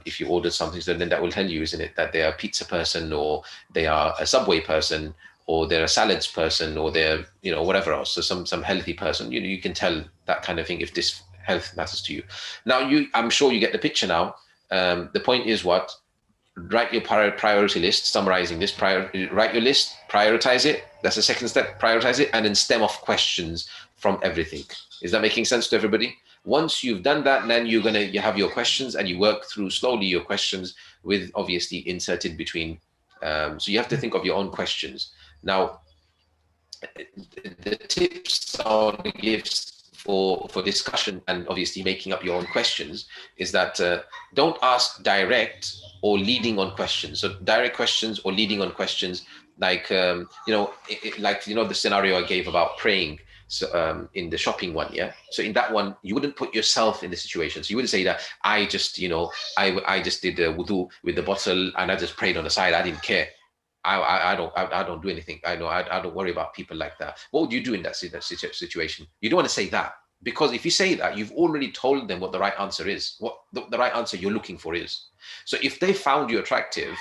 if you ordered something. So then that will tell you, isn't it, that they're a pizza person, or they are a Subway person, or they're a salads person, or they're, whatever else. So some healthy person, you can tell that kind of thing if this health matters to you. Now, I'm sure you get the picture now. The point is what? Write your priority list, summarizing this, write your list, prioritize it. That's the second step, prioritize it, and then stem off questions from everything. Is that making sense to everybody? Once you've done that, then you have your questions, and you work through slowly your questions with obviously inserted between. So you have to think of your own questions. Now, the tips I want to give for discussion and obviously making up your own questions is that don't ask direct or leading on questions. So direct questions or leading on questions, like the scenario I gave about praying. So in the shopping one, yeah. So in that one, you wouldn't put yourself in the situation. So you wouldn't say that I just did wudu with the bottle and I just prayed on the side. I didn't care. I don't do anything. I don't worry about people like that. What would you do in that situation? You don't want to say that, because if you say that, you've already told them what the right answer is, what the right answer you're looking for is. So if they found you attractive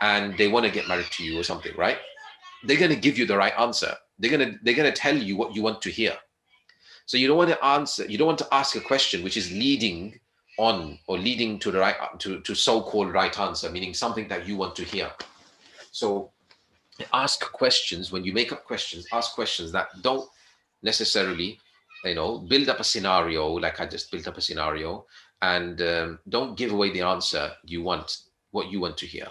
and they want to get married to you or something, right? They're going to give you the right answer. They're going to tell you what you want to hear. So you don't want to answer. You don't want to ask a question which is leading on or leading to the right to so-called right answer, meaning something that you want to hear. So ask questions. When you make up questions, ask questions that don't necessarily, build up a scenario like I just built up a scenario, and don't give away the answer what you want to hear.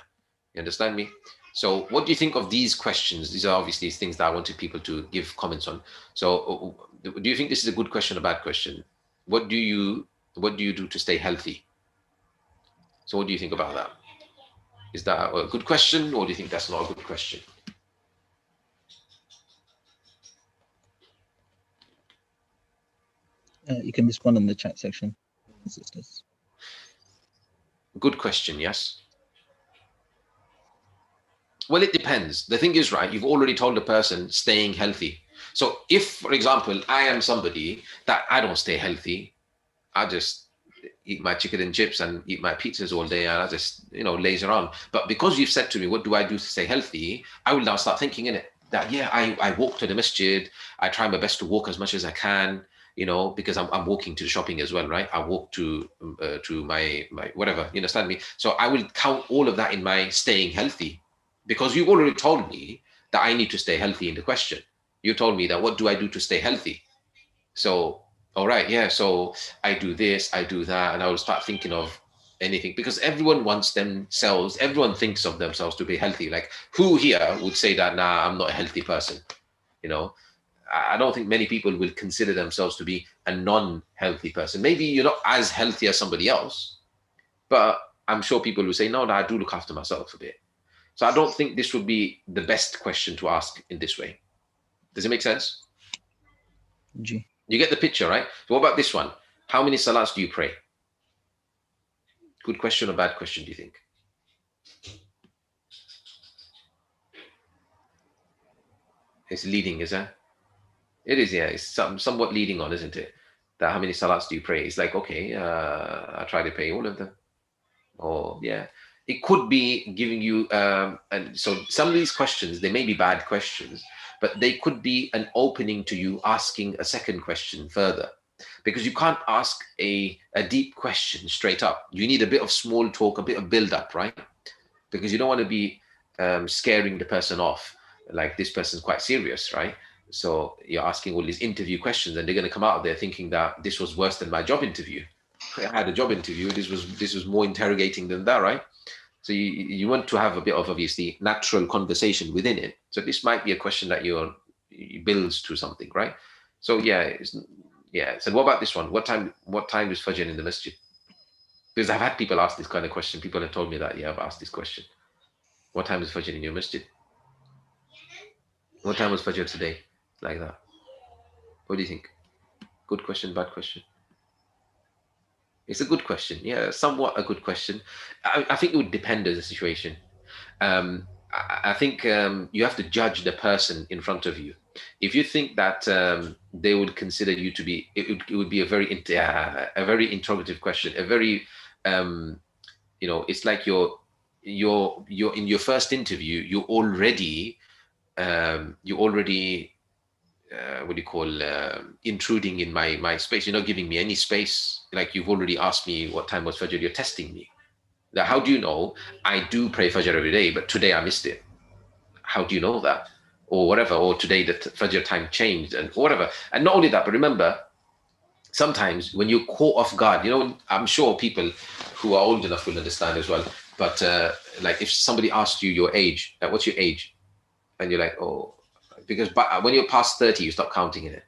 You understand me? So what do you think of these questions? These are obviously things that I wanted people to give comments on. So do you think this is a good question or bad question? What do you do to stay healthy? So what do you think about that? Is that a good question, or do you think that's not a good question? You can respond in the chat section, sisters. Good question, yes. Well, it depends. The thing is, right, you've already told the person staying healthy. So if, for example, I am somebody that I don't stay healthy, I just eat my chicken and chips and eat my pizzas all day, and I just, laze around. But because you've said to me, what do I do to stay healthy? I will now start thinking in it that, yeah, I walk to the masjid. I try my best to walk as much as I can, because I'm walking to the shopping as well, right? I walk to my whatever, you understand me? So I will count all of that in my staying healthy, because you've already told me that I need to stay healthy in the question. You told me that, what do I do to stay healthy? So, all right, yeah, so I do this, I do that, and I will start thinking of anything, because everyone thinks of themselves to be healthy. Like, who here would say that, nah, I'm not a healthy person? I don't think many people will consider themselves to be a non-healthy person. Maybe you're not as healthy as somebody else, but I'm sure people will say, no, I do look after myself a bit. So I don't think this would be the best question to ask in this way. Does it make sense? G. You get the picture, right? So what about this one? How many salats do you pray? Good question or bad question, do you think? It's leading, is that? It is, yeah. It's somewhat leading on, isn't it? That how many salats do you pray? It's like, okay, I try to pray all of them. Or, yeah. It could be giving you, and so some of these questions, they may be bad questions, but they could be an opening to you asking a second question further, because you can't ask a deep question straight up. You need a bit of small talk, a bit of build up, right? Because you don't want to be scaring the person off, like this person's quite serious, right? So you're asking all these interview questions, and they're going to come out of there thinking that this was worse than my job interview. I had a job interview. This was more interrogating than that, right? So you want to have a bit of obviously natural conversation within it. So this might be a question that you builds to something, right? So yeah. So what about this one? What time is Fajr in the masjid? Because I've had people ask this kind of question. People have told me that, yeah, I've asked this question. What time is Fajr in your masjid? What time was Fajr today? Like that. What do you think? Good question, bad question? It's a good question. Yeah, somewhat a good question. I think it would depend on the situation. I think you have to judge the person in front of you. If you think that they would consider you to be, it would be a very interrogative question. A very, it's like you're in your first interview. You're already what do you call intruding in my space. You're not giving me any space. Like, you've already asked me what time was Fajr. You're testing me. Now, how do you know I do pray Fajr every day, but today I missed it? How do you know that? Or whatever, or today the Fajr time changed, and whatever. And not only that, but remember, sometimes when you're caught off guard, I'm sure people who are old enough will understand as well. But like, if somebody asks you your age, like, what's your age? And you're like, oh, because when you're past 30, you stop counting in it.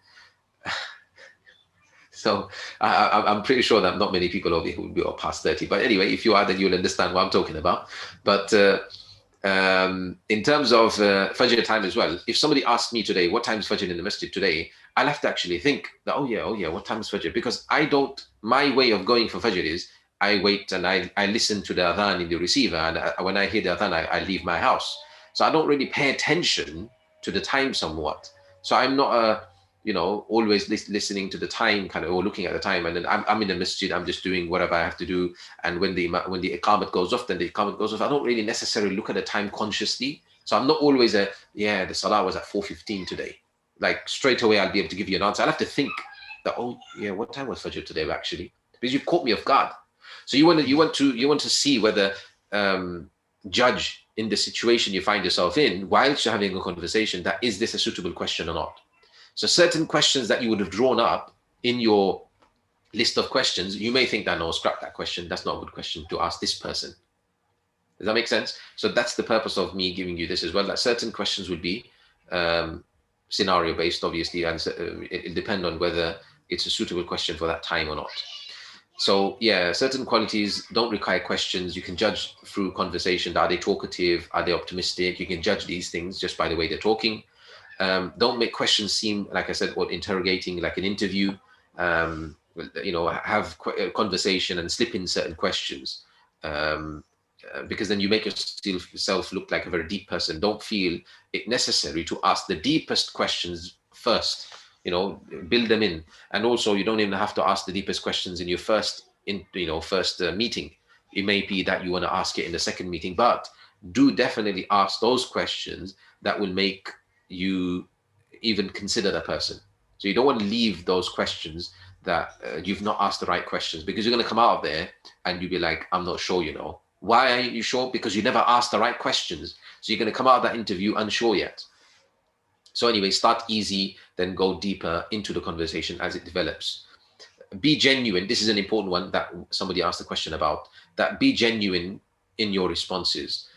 So I'm pretty sure that not many people over here will be past 30. But anyway, if you are, then you'll understand what I'm talking about. But in terms of Fajr time as well, if somebody asked me today, what time is Fajr in the masjid today? I'll have to actually think that, oh yeah, what time is Fajr? Because my way of going for Fajr is I wait and I listen to the adhan in the receiver. And when I hear the adhan, I leave my house. So I don't really pay attention to the time somewhat. So I'm not always listening to the time kind of, or looking at the time. And then I'm in the masjid, I'm just doing whatever I have to do. And when the iqamat goes off, then the iqamat goes off. I don't really necessarily look at the time consciously. So I'm not always the salah was at 4:15 today. Like straight away, I'll be able to give you an answer. I'll have to think that, oh yeah, what time was Fajr today actually? Because you've caught me off guard. So you want to see whether judge in the situation you find yourself in whilst you're having a conversation that is this a suitable question or not. So certain questions that you would have drawn up in your list of questions, you may think that, no, scrap that question. That's not a good question to ask this person. Does that make sense? So that's the purpose of me giving you this as well, that certain questions would be scenario based, obviously, and it'll depend on whether it's a suitable question for that time or not. So yeah, certain qualities don't require questions. You can judge through conversation. Are they talkative? Are they optimistic? You can judge these things just by the way they're talking. Don't make questions seem, like I said, or interrogating like an interview. Have a conversation and slip in certain questions, because then you make yourself look like a very deep person. Don't feel it necessary to ask the deepest questions first. Build them in, and also you don't even have to ask the deepest questions in your first meeting. It may be that you want to ask it in the second meeting, but do definitely ask those questions that will make you even consider the person. So you don't want to leave those questions that you've not asked the right questions, because you're going to come out of there and you'll be like, I'm not sure. Why aren't you sure? Because you never asked the right questions. So you're going to come out of that interview unsure yet. So anyway, start easy, then go deeper into the conversation as it develops. Be genuine. This is an important one that somebody asked a question about, that be genuine in your responses.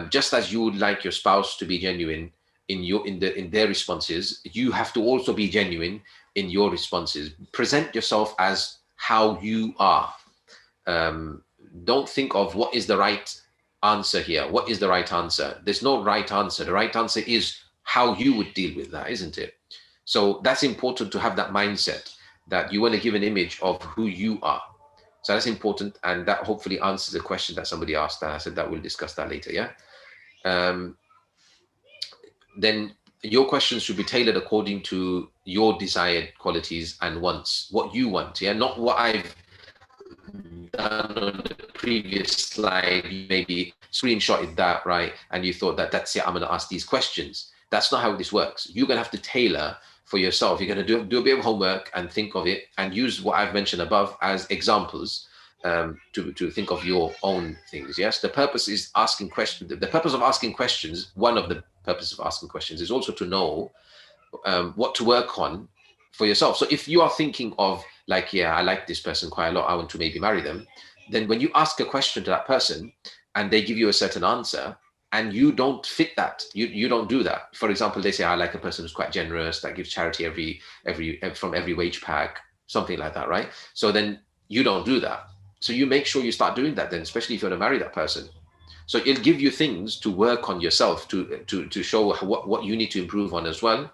Just as you would like your spouse to be genuine in their responses, you have to also be genuine in your responses. Present yourself as how you are. Don't think of what is the right answer here. What is the right answer? There's no right answer. The right answer is how you would deal with that, isn't it? So that's important to have that mindset, that you want to give an image of who you are. So that's important, and that hopefully answers the question that somebody asked. And I said that we'll discuss that later, yeah? Then your questions should be tailored according to your desired qualities and wants, what you want, yeah? Not what I've done on the previous slide. You maybe screenshotted that, right? And you thought that's it, I'm going to ask these questions. That's not how this works. You're going to have to tailor for yourself. You're going to do a bit of homework and think of it and use what I've mentioned above as examples to think of your own things. Yes, the purpose is asking questions. The purpose of asking questions, one of the purposes of asking questions is also to know what to work on for yourself. So if you are thinking of like, yeah, I like this person quite a lot, I want to maybe marry them, then when you ask a question to that person and they give you a certain answer, and you don't fit that, you don't do that. For example, they say, I like a person who's quite generous, that gives charity from every wage pack, something like that, right? So then you don't do that. So you make sure you start doing that then, especially if you want to marry that person. So it'll give you things to work on yourself, to show what you need to improve on as well,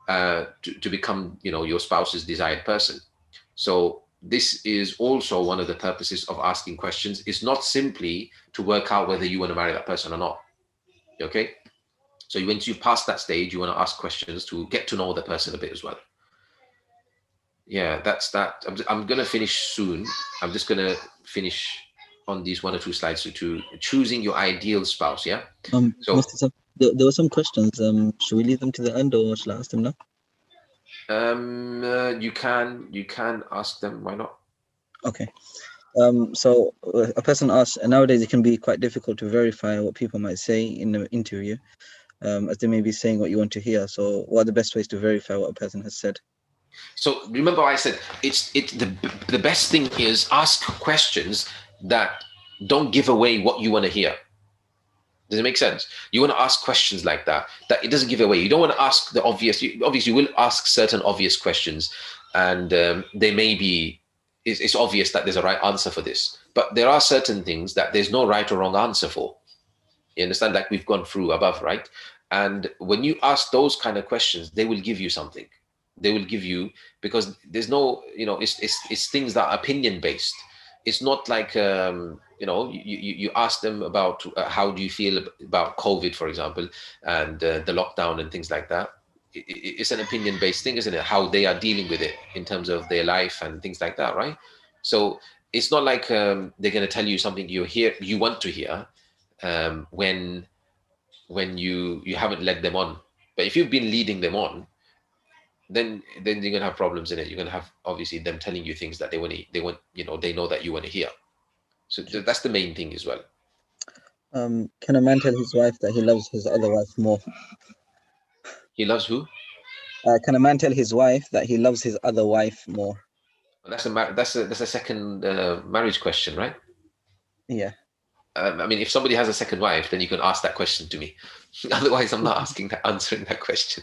to become, your spouse's desired person. So this is also one of the purposes of asking questions. It's not simply to work out whether you want to marry that person or not. Okay, so once you've passed that stage, you want to ask questions to get to know the person a bit as well. Yeah, that's that. I'm going to finish soon. I'm just going to finish on these one or two slides to choosing your ideal spouse. Yeah. So there were some questions. Should we leave them to the end, or shall I ask them now? You can ask them. Why not? Okay. So a person asked, nowadays it can be quite difficult to verify what people might say in the interview, as they may be saying what you want to hear. So what are the best ways to verify what a person has said? So remember I said, the best thing is ask questions that don't give away what you want to hear. Does it make sense? You want to ask questions like that it doesn't give away. You don't want to ask the obvious. Obviously, you will ask certain obvious questions, and they may be. It's obvious that there's a right answer for this, but there are certain things that there's no right or wrong answer for. You understand? Like we've gone through above, right? And when you ask those kind of questions, they will give you something. They will give you, because there's no, it's things that are opinion based. It's not like you ask them about how do you feel about COVID, for example, and the lockdown and things like that. It's an opinion based thing, isn't it? How they are dealing with it in terms of their life and things like that, right? So it's not like they're going to tell you something you want to hear when you haven't led them on. But if you've been leading them on, then you're gonna have problems in it. You're gonna have obviously them telling you things that they know that you want to hear. So that's the main thing as well. Can a man tell his wife that he loves his other wife more? He loves who? Can a man tell his wife that he loves his other wife more? That's a second marriage question, right? Yeah. I mean, if somebody has a second wife, then you can ask that question to me. Otherwise, I'm not answering that question.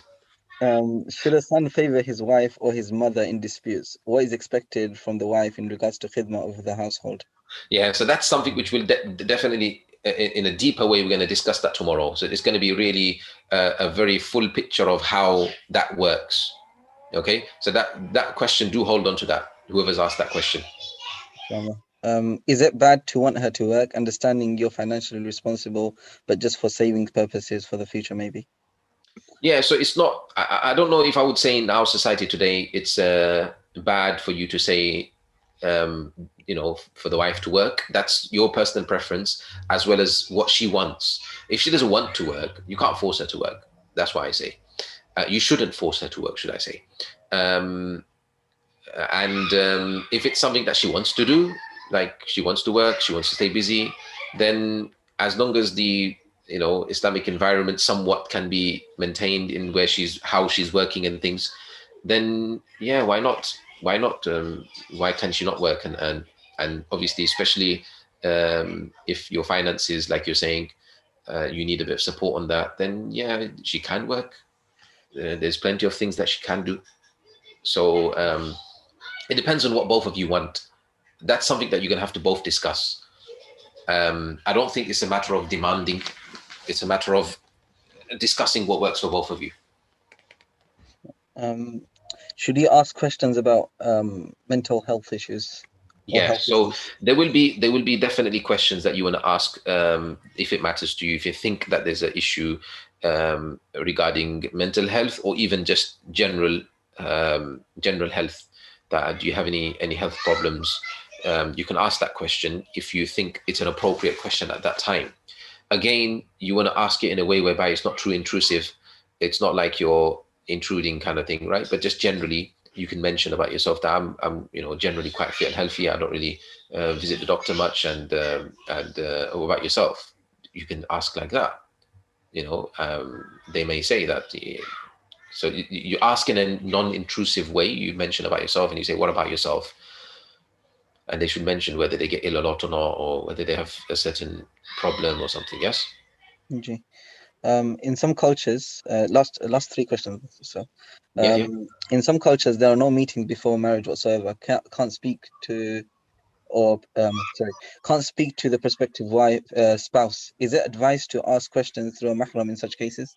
Should a son favor his wife or his mother in disputes? What is expected from the wife in regards to khidmah of the household? Yeah, so that's something which will definitely, in a deeper way, we're going to discuss that tomorrow. So it's going to be really a very full picture of how that works. Okay, so that question, do hold on to that, whoever's asked that question. Is it bad to want her to work, understanding you're financially responsible, but just for savings purposes for the future, maybe? Yeah, so it's not, I don't know if I would say in our society today, it's bad for you to say, for the wife to work. That's your personal preference, as well as what she wants. If she doesn't want to work, you can't force her to work. That's why I say. You shouldn't force her to work, should I say. If it's something that she wants to do, like she wants to work, she wants to stay busy, then as long as the Islamic environment somewhat can be maintained in how she's working and things, then yeah, why not? Why not? Why can she not work and earn? And obviously, especially if your finances, like you're saying, you need a bit of support on that, then yeah, she can work. There's plenty of things that she can do. So it depends on what both of you want. That's something that you're going to have to both discuss. I don't think it's a matter of demanding. It's a matter of discussing what works for both of you. Should you ask questions about mental health issues? Yeah, so there will be definitely questions that you want to ask if it matters to you, if you think that there's an issue regarding mental health or even just general health. That do you have any health problems? You can ask that question if you think it's an appropriate question at that time. Again, you want to ask it in a way whereby it's not too intrusive. It's not like you're intruding kind of thing, right? But just generally, you can mention about yourself that I'm generally quite fit and healthy. I don't really visit the doctor much, and what about yourself? You can ask like that. They may say that. So you ask in a non-intrusive way. You mention about yourself, and you say, "What about yourself?" And they should mention whether they get ill a lot or not, or whether they have a certain problem or something. Yes. Okay. In some cultures, last 3 questions. So, in some cultures, there are no meetings before marriage whatsoever. Can't speak to, or can't speak to the prospective wife, spouse. Is it advised to ask questions through a mahram in such cases?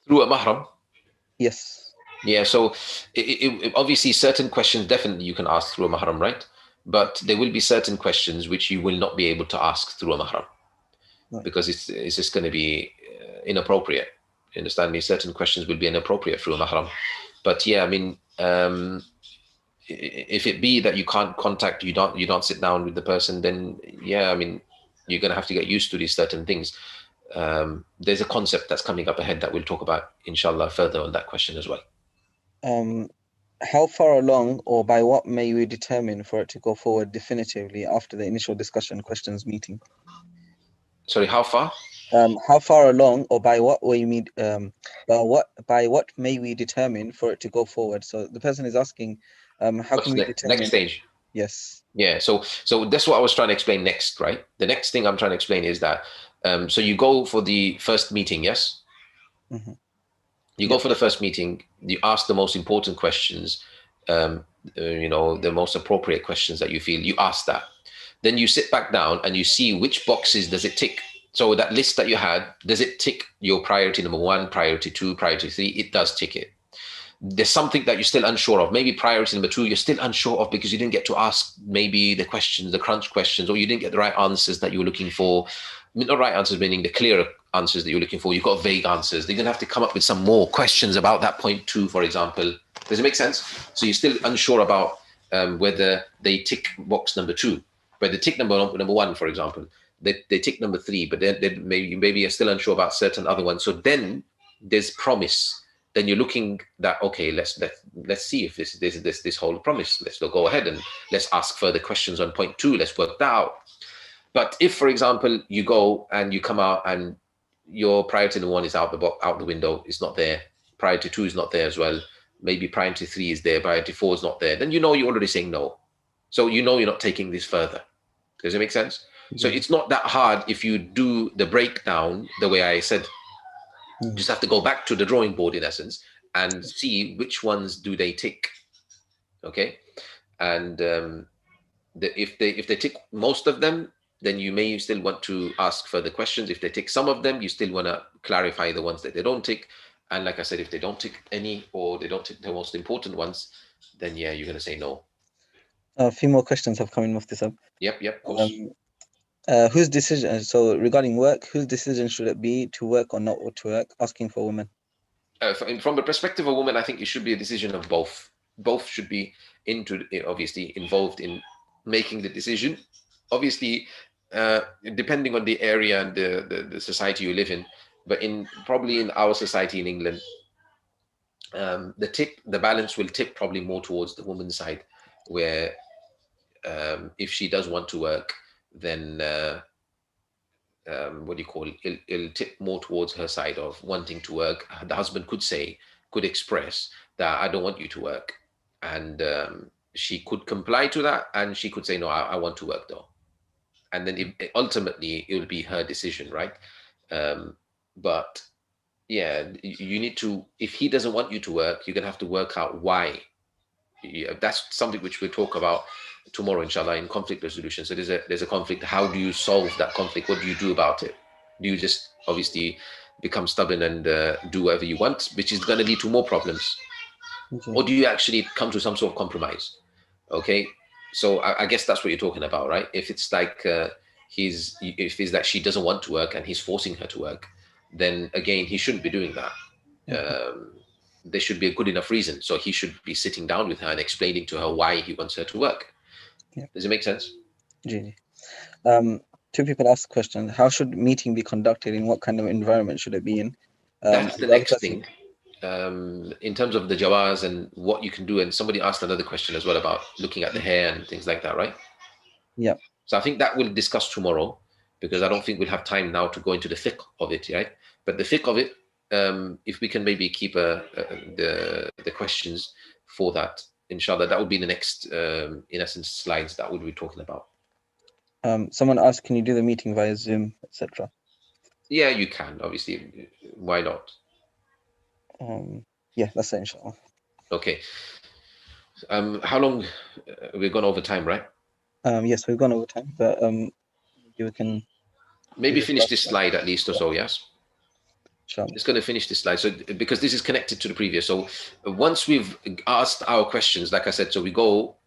Through a mahram? Yes. Yeah. So obviously, certain questions definitely you can ask through a mahram, right? But there will be certain questions which you will not be able to ask through a mahram. Right. Because it's just going to be inappropriate. You understand me? Certain questions will be inappropriate through a mahram. But yeah, I mean, if it be that you can't contact, you don't sit down with the person, then yeah, I mean, you're going to have to get used to these certain things. There's a concept that's coming up ahead that we'll talk about, inshallah, further on that question as well. How far along, or by what may we determine for it to go forward definitively after the initial discussion questions meeting? Sorry, how far? How far along, or by what way by what may we determine for it to go forward? So the person is asking, how can we determine next stage? Yes. Yeah. So that's what I was trying to explain next, right? The next thing I'm trying to explain is that So you go for the first meeting, yes? Mm-hmm. You go for the first meeting, you ask the most important questions, the most appropriate questions that you feel, you ask that. Then you sit back down and you see which boxes does it tick. So that list that you had, does it tick your priority number 1, priority 2, priority 3? It does tick it. There's something that you're still unsure of. Maybe priority number 2, you're still unsure of because you didn't get to ask maybe the questions, the crunch questions, or you didn't get the right answers that you were looking for. Not right answers, meaning the clearer answers that you're looking for. You've got vague answers. You're going to have to come up with some more questions about that point 2, for example. Does it make sense? So you're still unsure about whether they tick box number 2. But they tick number 1, for example. They tick number 3, but then maybe you're still unsure about certain other ones. So then there's promise. Then you're looking that, okay, let's see if this whole promise. Let's go ahead and let's ask further questions on point 2. Let's work that out. But if, for example, you go and you come out and your priority number 1 is out the window, it's not there. Priority 2 is not there as well. Maybe priority 3 is there. Priority 4 is not there. Then you're already saying no. So you're not taking this further. Does it make sense? Mm-hmm. So it's not that hard if you do the breakdown the way I said. You just have to go back to the drawing board in essence and see which ones do they tick. Okay, and if they tick most of them, then you may still want to ask further questions. If they tick some of them, you still want to clarify the ones that they don't tick. And like I said, if they don't tick any or they don't tick the most important ones, then yeah, you're going to say no. A few more questions have come in, Muftī Sahib. Yep, of course. Whose decision, so regarding work, whose decision should it be to work or not to work, asking for women? From the perspective of women, I think it should be a decision of both. Both should be obviously involved in making the decision. Obviously, depending on the area and the society you live in, but probably in our society in England, the balance will tip probably more towards the woman's side, where if she does want to work, then it'll tip more towards her side of wanting to work. The husband could express that I don't want you to work, and she could comply to that, and she could say no, I want to work though, and then ultimately it will be her decision, right? But yeah, you need to, if he doesn't want you to work, you're gonna have to work out why. That's something which we'll talk about tomorrow, inshallah, in conflict resolution. So there's a conflict. How do you solve that conflict? What do you do about it? Do you just obviously become stubborn and do whatever you want, which is going to lead to more problems? Okay. Or do you actually come to some sort of compromise? Okay, so I guess that's what you're talking about, right? If it's like if it's that she doesn't want to work and he's forcing her to work, then again, he shouldn't be doing that. Okay. There should be a good enough reason. So he should be sitting down with her and explaining to her why he wants her to work. Yeah. Does it make sense? Really. Two people asked the question, how should meeting be conducted? In what kind of environment should it be in? That's the next thing. In terms of the jawaz and what you can do. And somebody asked another question as well about looking at the hair and things like that, right? Yeah. So I think that we'll discuss tomorrow, because I don't think we'll have time now to go into the fiqh of it, right? But the fiqh of it, if we can maybe keep the questions for that, inshallah, that would be the next, in essence, slides that we'll be talking about. Someone asked, can you do the meeting via Zoom, etc.? Yeah, you can, obviously. Why not? Yeah, that's it, inshallah. Okay. How long? We've gone over time, right? Yes, we've gone over time, but you can maybe finish this slide at least or so, yes? Sure. Just going to finish this slide. So, because this is connected to the previous. So once we've asked our questions, like I said, so we go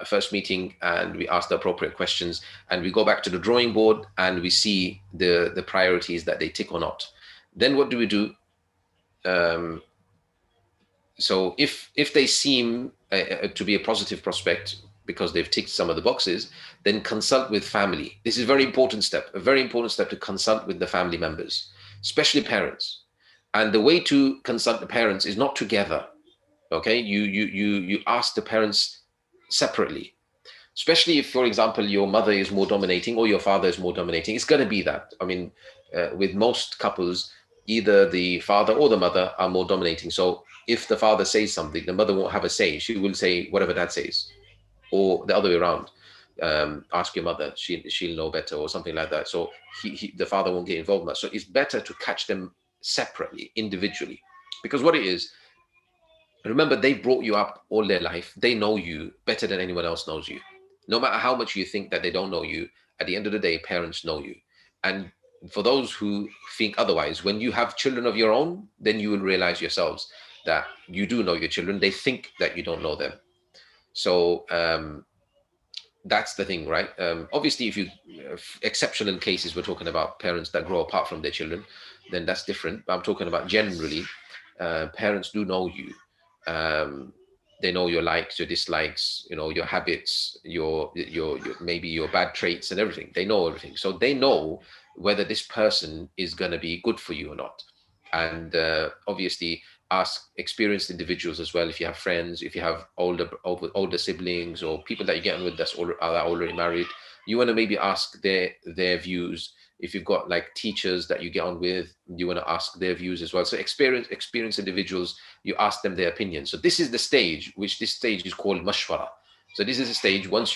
first meeting and we ask the appropriate questions, and we go back to the drawing board and we see the priorities that they tick or not. Then what do we do? So if they seem to be a positive prospect because they've ticked some of the boxes, then consult with family. This is a very important step to consult with the family members, especially parents. And the way to consult the parents is not together. Okay, you ask the parents separately, especially if, for example, your mother is more dominating or your father is more dominating. It's going to be that. I mean, with most couples, either the father or the mother are more dominating. So if the father says something, the mother won't have a say. She will say whatever dad says, or the other way around. ask your mother, she'll know better, or something like that. So the father won't get involved in that. So it's better to catch them separately, individually, because what it is, remember, they brought you up all their life. They know you better than anyone else knows you. No matter how much you think that they don't know you, at the end of the day, parents know you. And for those who think otherwise, when you have children of your own, then you will realize yourselves that you do know your children. They think that you don't know them. So that's the thing, right? Obviously, if you exceptional cases, we're talking about parents that grow apart from their children, then that's different. But I'm talking about generally, parents do know you. They know your likes, your dislikes, your habits, your maybe your bad traits and everything. They know everything. So they know whether this person is going to be good for you or not. And obviously, ask experienced individuals as well. If you have friends, if you have older siblings, or people that you get on with that's already married, you want to maybe ask their views. If you've got like teachers that you get on with, you want to ask their views as well. So experienced individuals, you ask them their opinion. So this is the stage, this stage is called mashwara. So this is a stage, once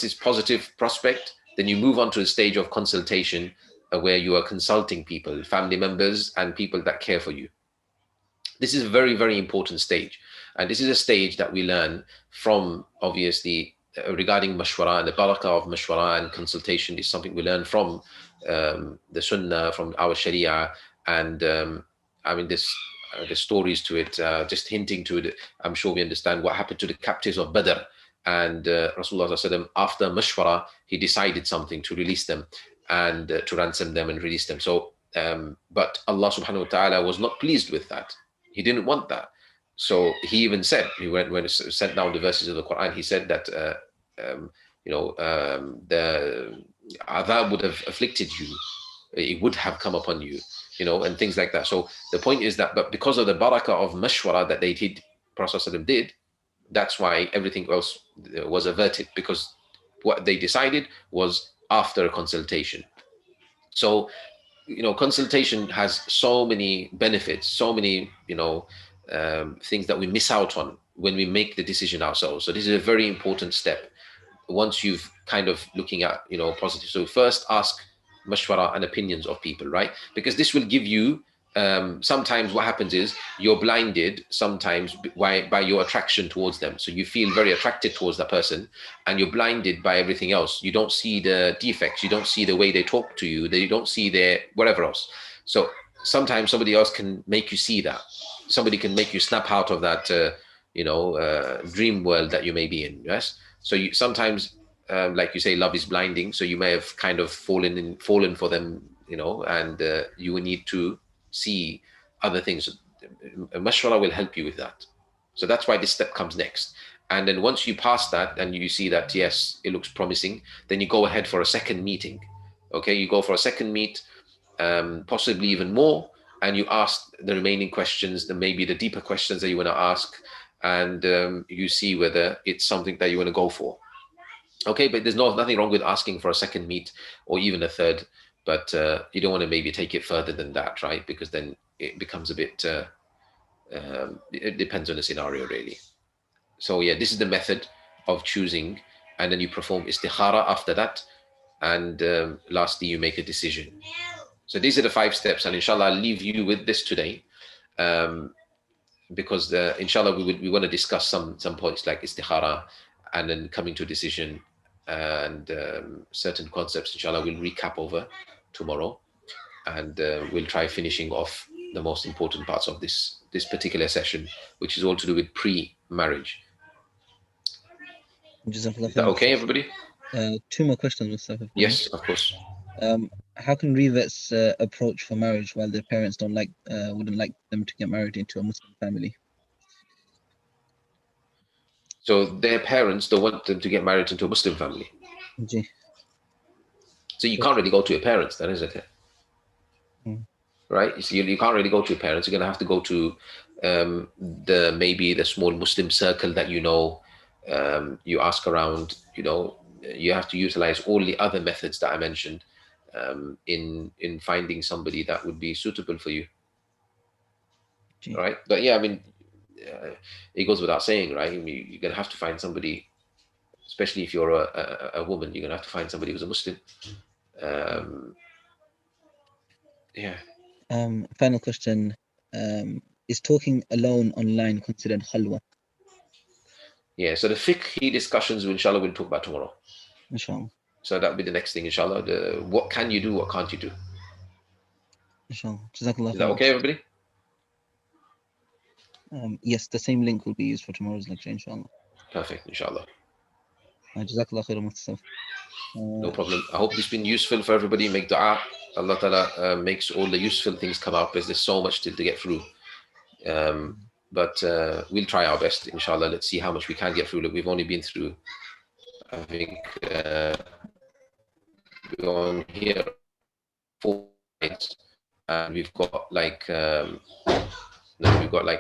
this positive prospect, then you move on to the stage of consultation, where you are consulting people, family members, and people that care for you. This is a very, very important stage. And this is a stage that we learn from, obviously, regarding mashwara, and the barakah of mashwara and consultation is something we learn from the sunnah, from our sharia. And I mean, there's stories to it, just hinting to it. I'm sure we understand what happened to the captives of Badr. And Rasulullah SAW, after mashwara, he decided something to release them and to ransom them and release them. So, but Allah subhanahu wa ta'ala was not pleased with that. He didn't want that. So he even said, when he sent down the verses of the Quran, he said that, the adhab would have afflicted you. It would have come upon you, and things like that. So the point is that, but because of the barakah of mashwara that they did, Prophet ﷺ did, that's why everything else was averted, because what they decided was after a consultation. So, consultation has so many benefits, so many, things that we miss out on when we make the decision ourselves. So this is a very important step. Once you've kind of looking at, positive. So first ask mashwara and opinions of people, right? Because this will give you, sometimes what happens is you're blinded sometimes by your attraction towards them. So you feel very attracted towards that person, and you're blinded by everything else. You don't see the defects. You don't see the way they talk to you. You don't see their whatever else. So sometimes somebody else can make you see that. Somebody can make you snap out of that, dream world that you may be in. Yes. So you sometimes, like you say, love is blinding. So you may have kind of fallen for them, and you will need to see other things. Mashwara will help you with that. So that's why this step comes next. And then once you pass that and you see that, yes, it looks promising, then you go ahead for a second meeting. Okay, you go for a second meet, possibly even more, and you ask the remaining questions, maybe the deeper questions that you want to ask, and you see whether it's something that you want to go for. Okay, but there's nothing wrong with asking for a second meet or even a third, but you don't want to maybe take it further than that, right? Because then it becomes a bit, it depends on the scenario, really. So yeah, this is the method of choosing, and then you perform istikhara after that, and lastly, you make a decision. So these are the 5 steps, and inshallah, I'll leave you with this today, because inshallah, we want to discuss some points like istikhara, and then coming to a decision, and certain concepts, inshallah, we'll recap over tomorrow, and we'll try finishing off the most important parts of this particular session, which is all to do with pre-marriage. Is that okay, everybody? 2 more questions, Mustafa. Yes, of course. How can revets approach for marriage while their parents wouldn't like them to get married into a Muslim family? So their parents don't want them to get married into a Muslim family. Ji. So you can't really go to your parents, then, is it? Right? So you can't really go to your parents. You're going to have to go to maybe the small Muslim circle that you ask around. You have to utilize all the other methods that I mentioned in finding somebody that would be suitable for you. Gee. Right? But yeah, I mean, it goes without saying, right? I mean, you're going to have to find somebody especially if you're a woman, you're going to have to find somebody who's a Muslim. Yeah. Final question. Is talking alone online considered khalwa? Yeah, so the fiqh discussions, inshallah, we'll talk about tomorrow. Inshallah. So that'll be the next thing, inshallah. What can you do, what can't you do? Inshallah. Jazakallah. Is that okay, everybody? Yes, the same link will be used for tomorrow's lecture, inshallah. Perfect, inshallah. Jazakallah khairan, Muftī. No problem. I hope it's been useful for everybody. Make dua. Allah Ta'ala makes all the useful things come out, because there's so much still to get through. But we'll try our best, inshallah. Let's see how much we can get through. Look, we've only been through, I think, we're on here 4 slides, and we've got like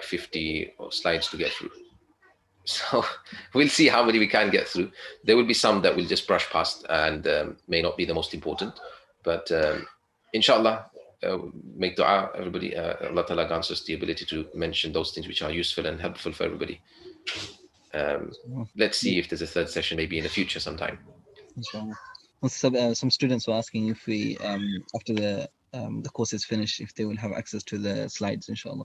50 slides to get through. So we'll see how many we can get through. There will be some that we'll just brush past and may not be the most important, but inshallah, make dua, everybody. Allah Ta'ala grants us the ability to mention those things which are useful and helpful for everybody. Let's see if there's a third session maybe in the future sometime. Inshallah. Some students were asking if we, after the course is finished, if they will have access to the slides, inshallah.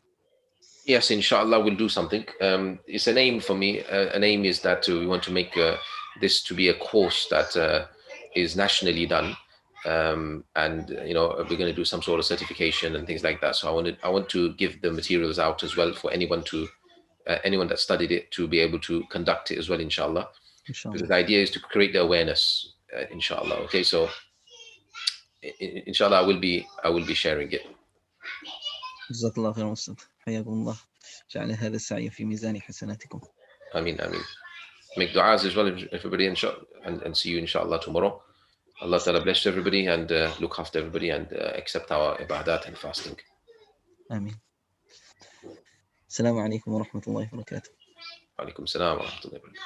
Yes, inshallah, we'll do something. It's an aim for me. An aim is that we want to make this to be a course that is nationally done. And we're going to do some sort of certification and things like that. So I want to give the materials out as well for anyone that studied it to be able to conduct it as well, inshallah. Because the idea is to create the awareness, inshallah. Okay, so inshallah, I will be sharing it. جزاك الله خير أستاذ. حياكم الله. جعل هذا السعي في ميزان حسناتكم. Ameen, ameen. Make du'as as well, everybody, inshallah, and see you, inshallah, tomorrow. Allah Ta'ala bless everybody and look after everybody and accept our ibadat and fasting. Ameen. Assalamu alaikum wa rahmatullahi wa barakatuh. Wa alaikum salam wa rahmatullahi wa barakatuh.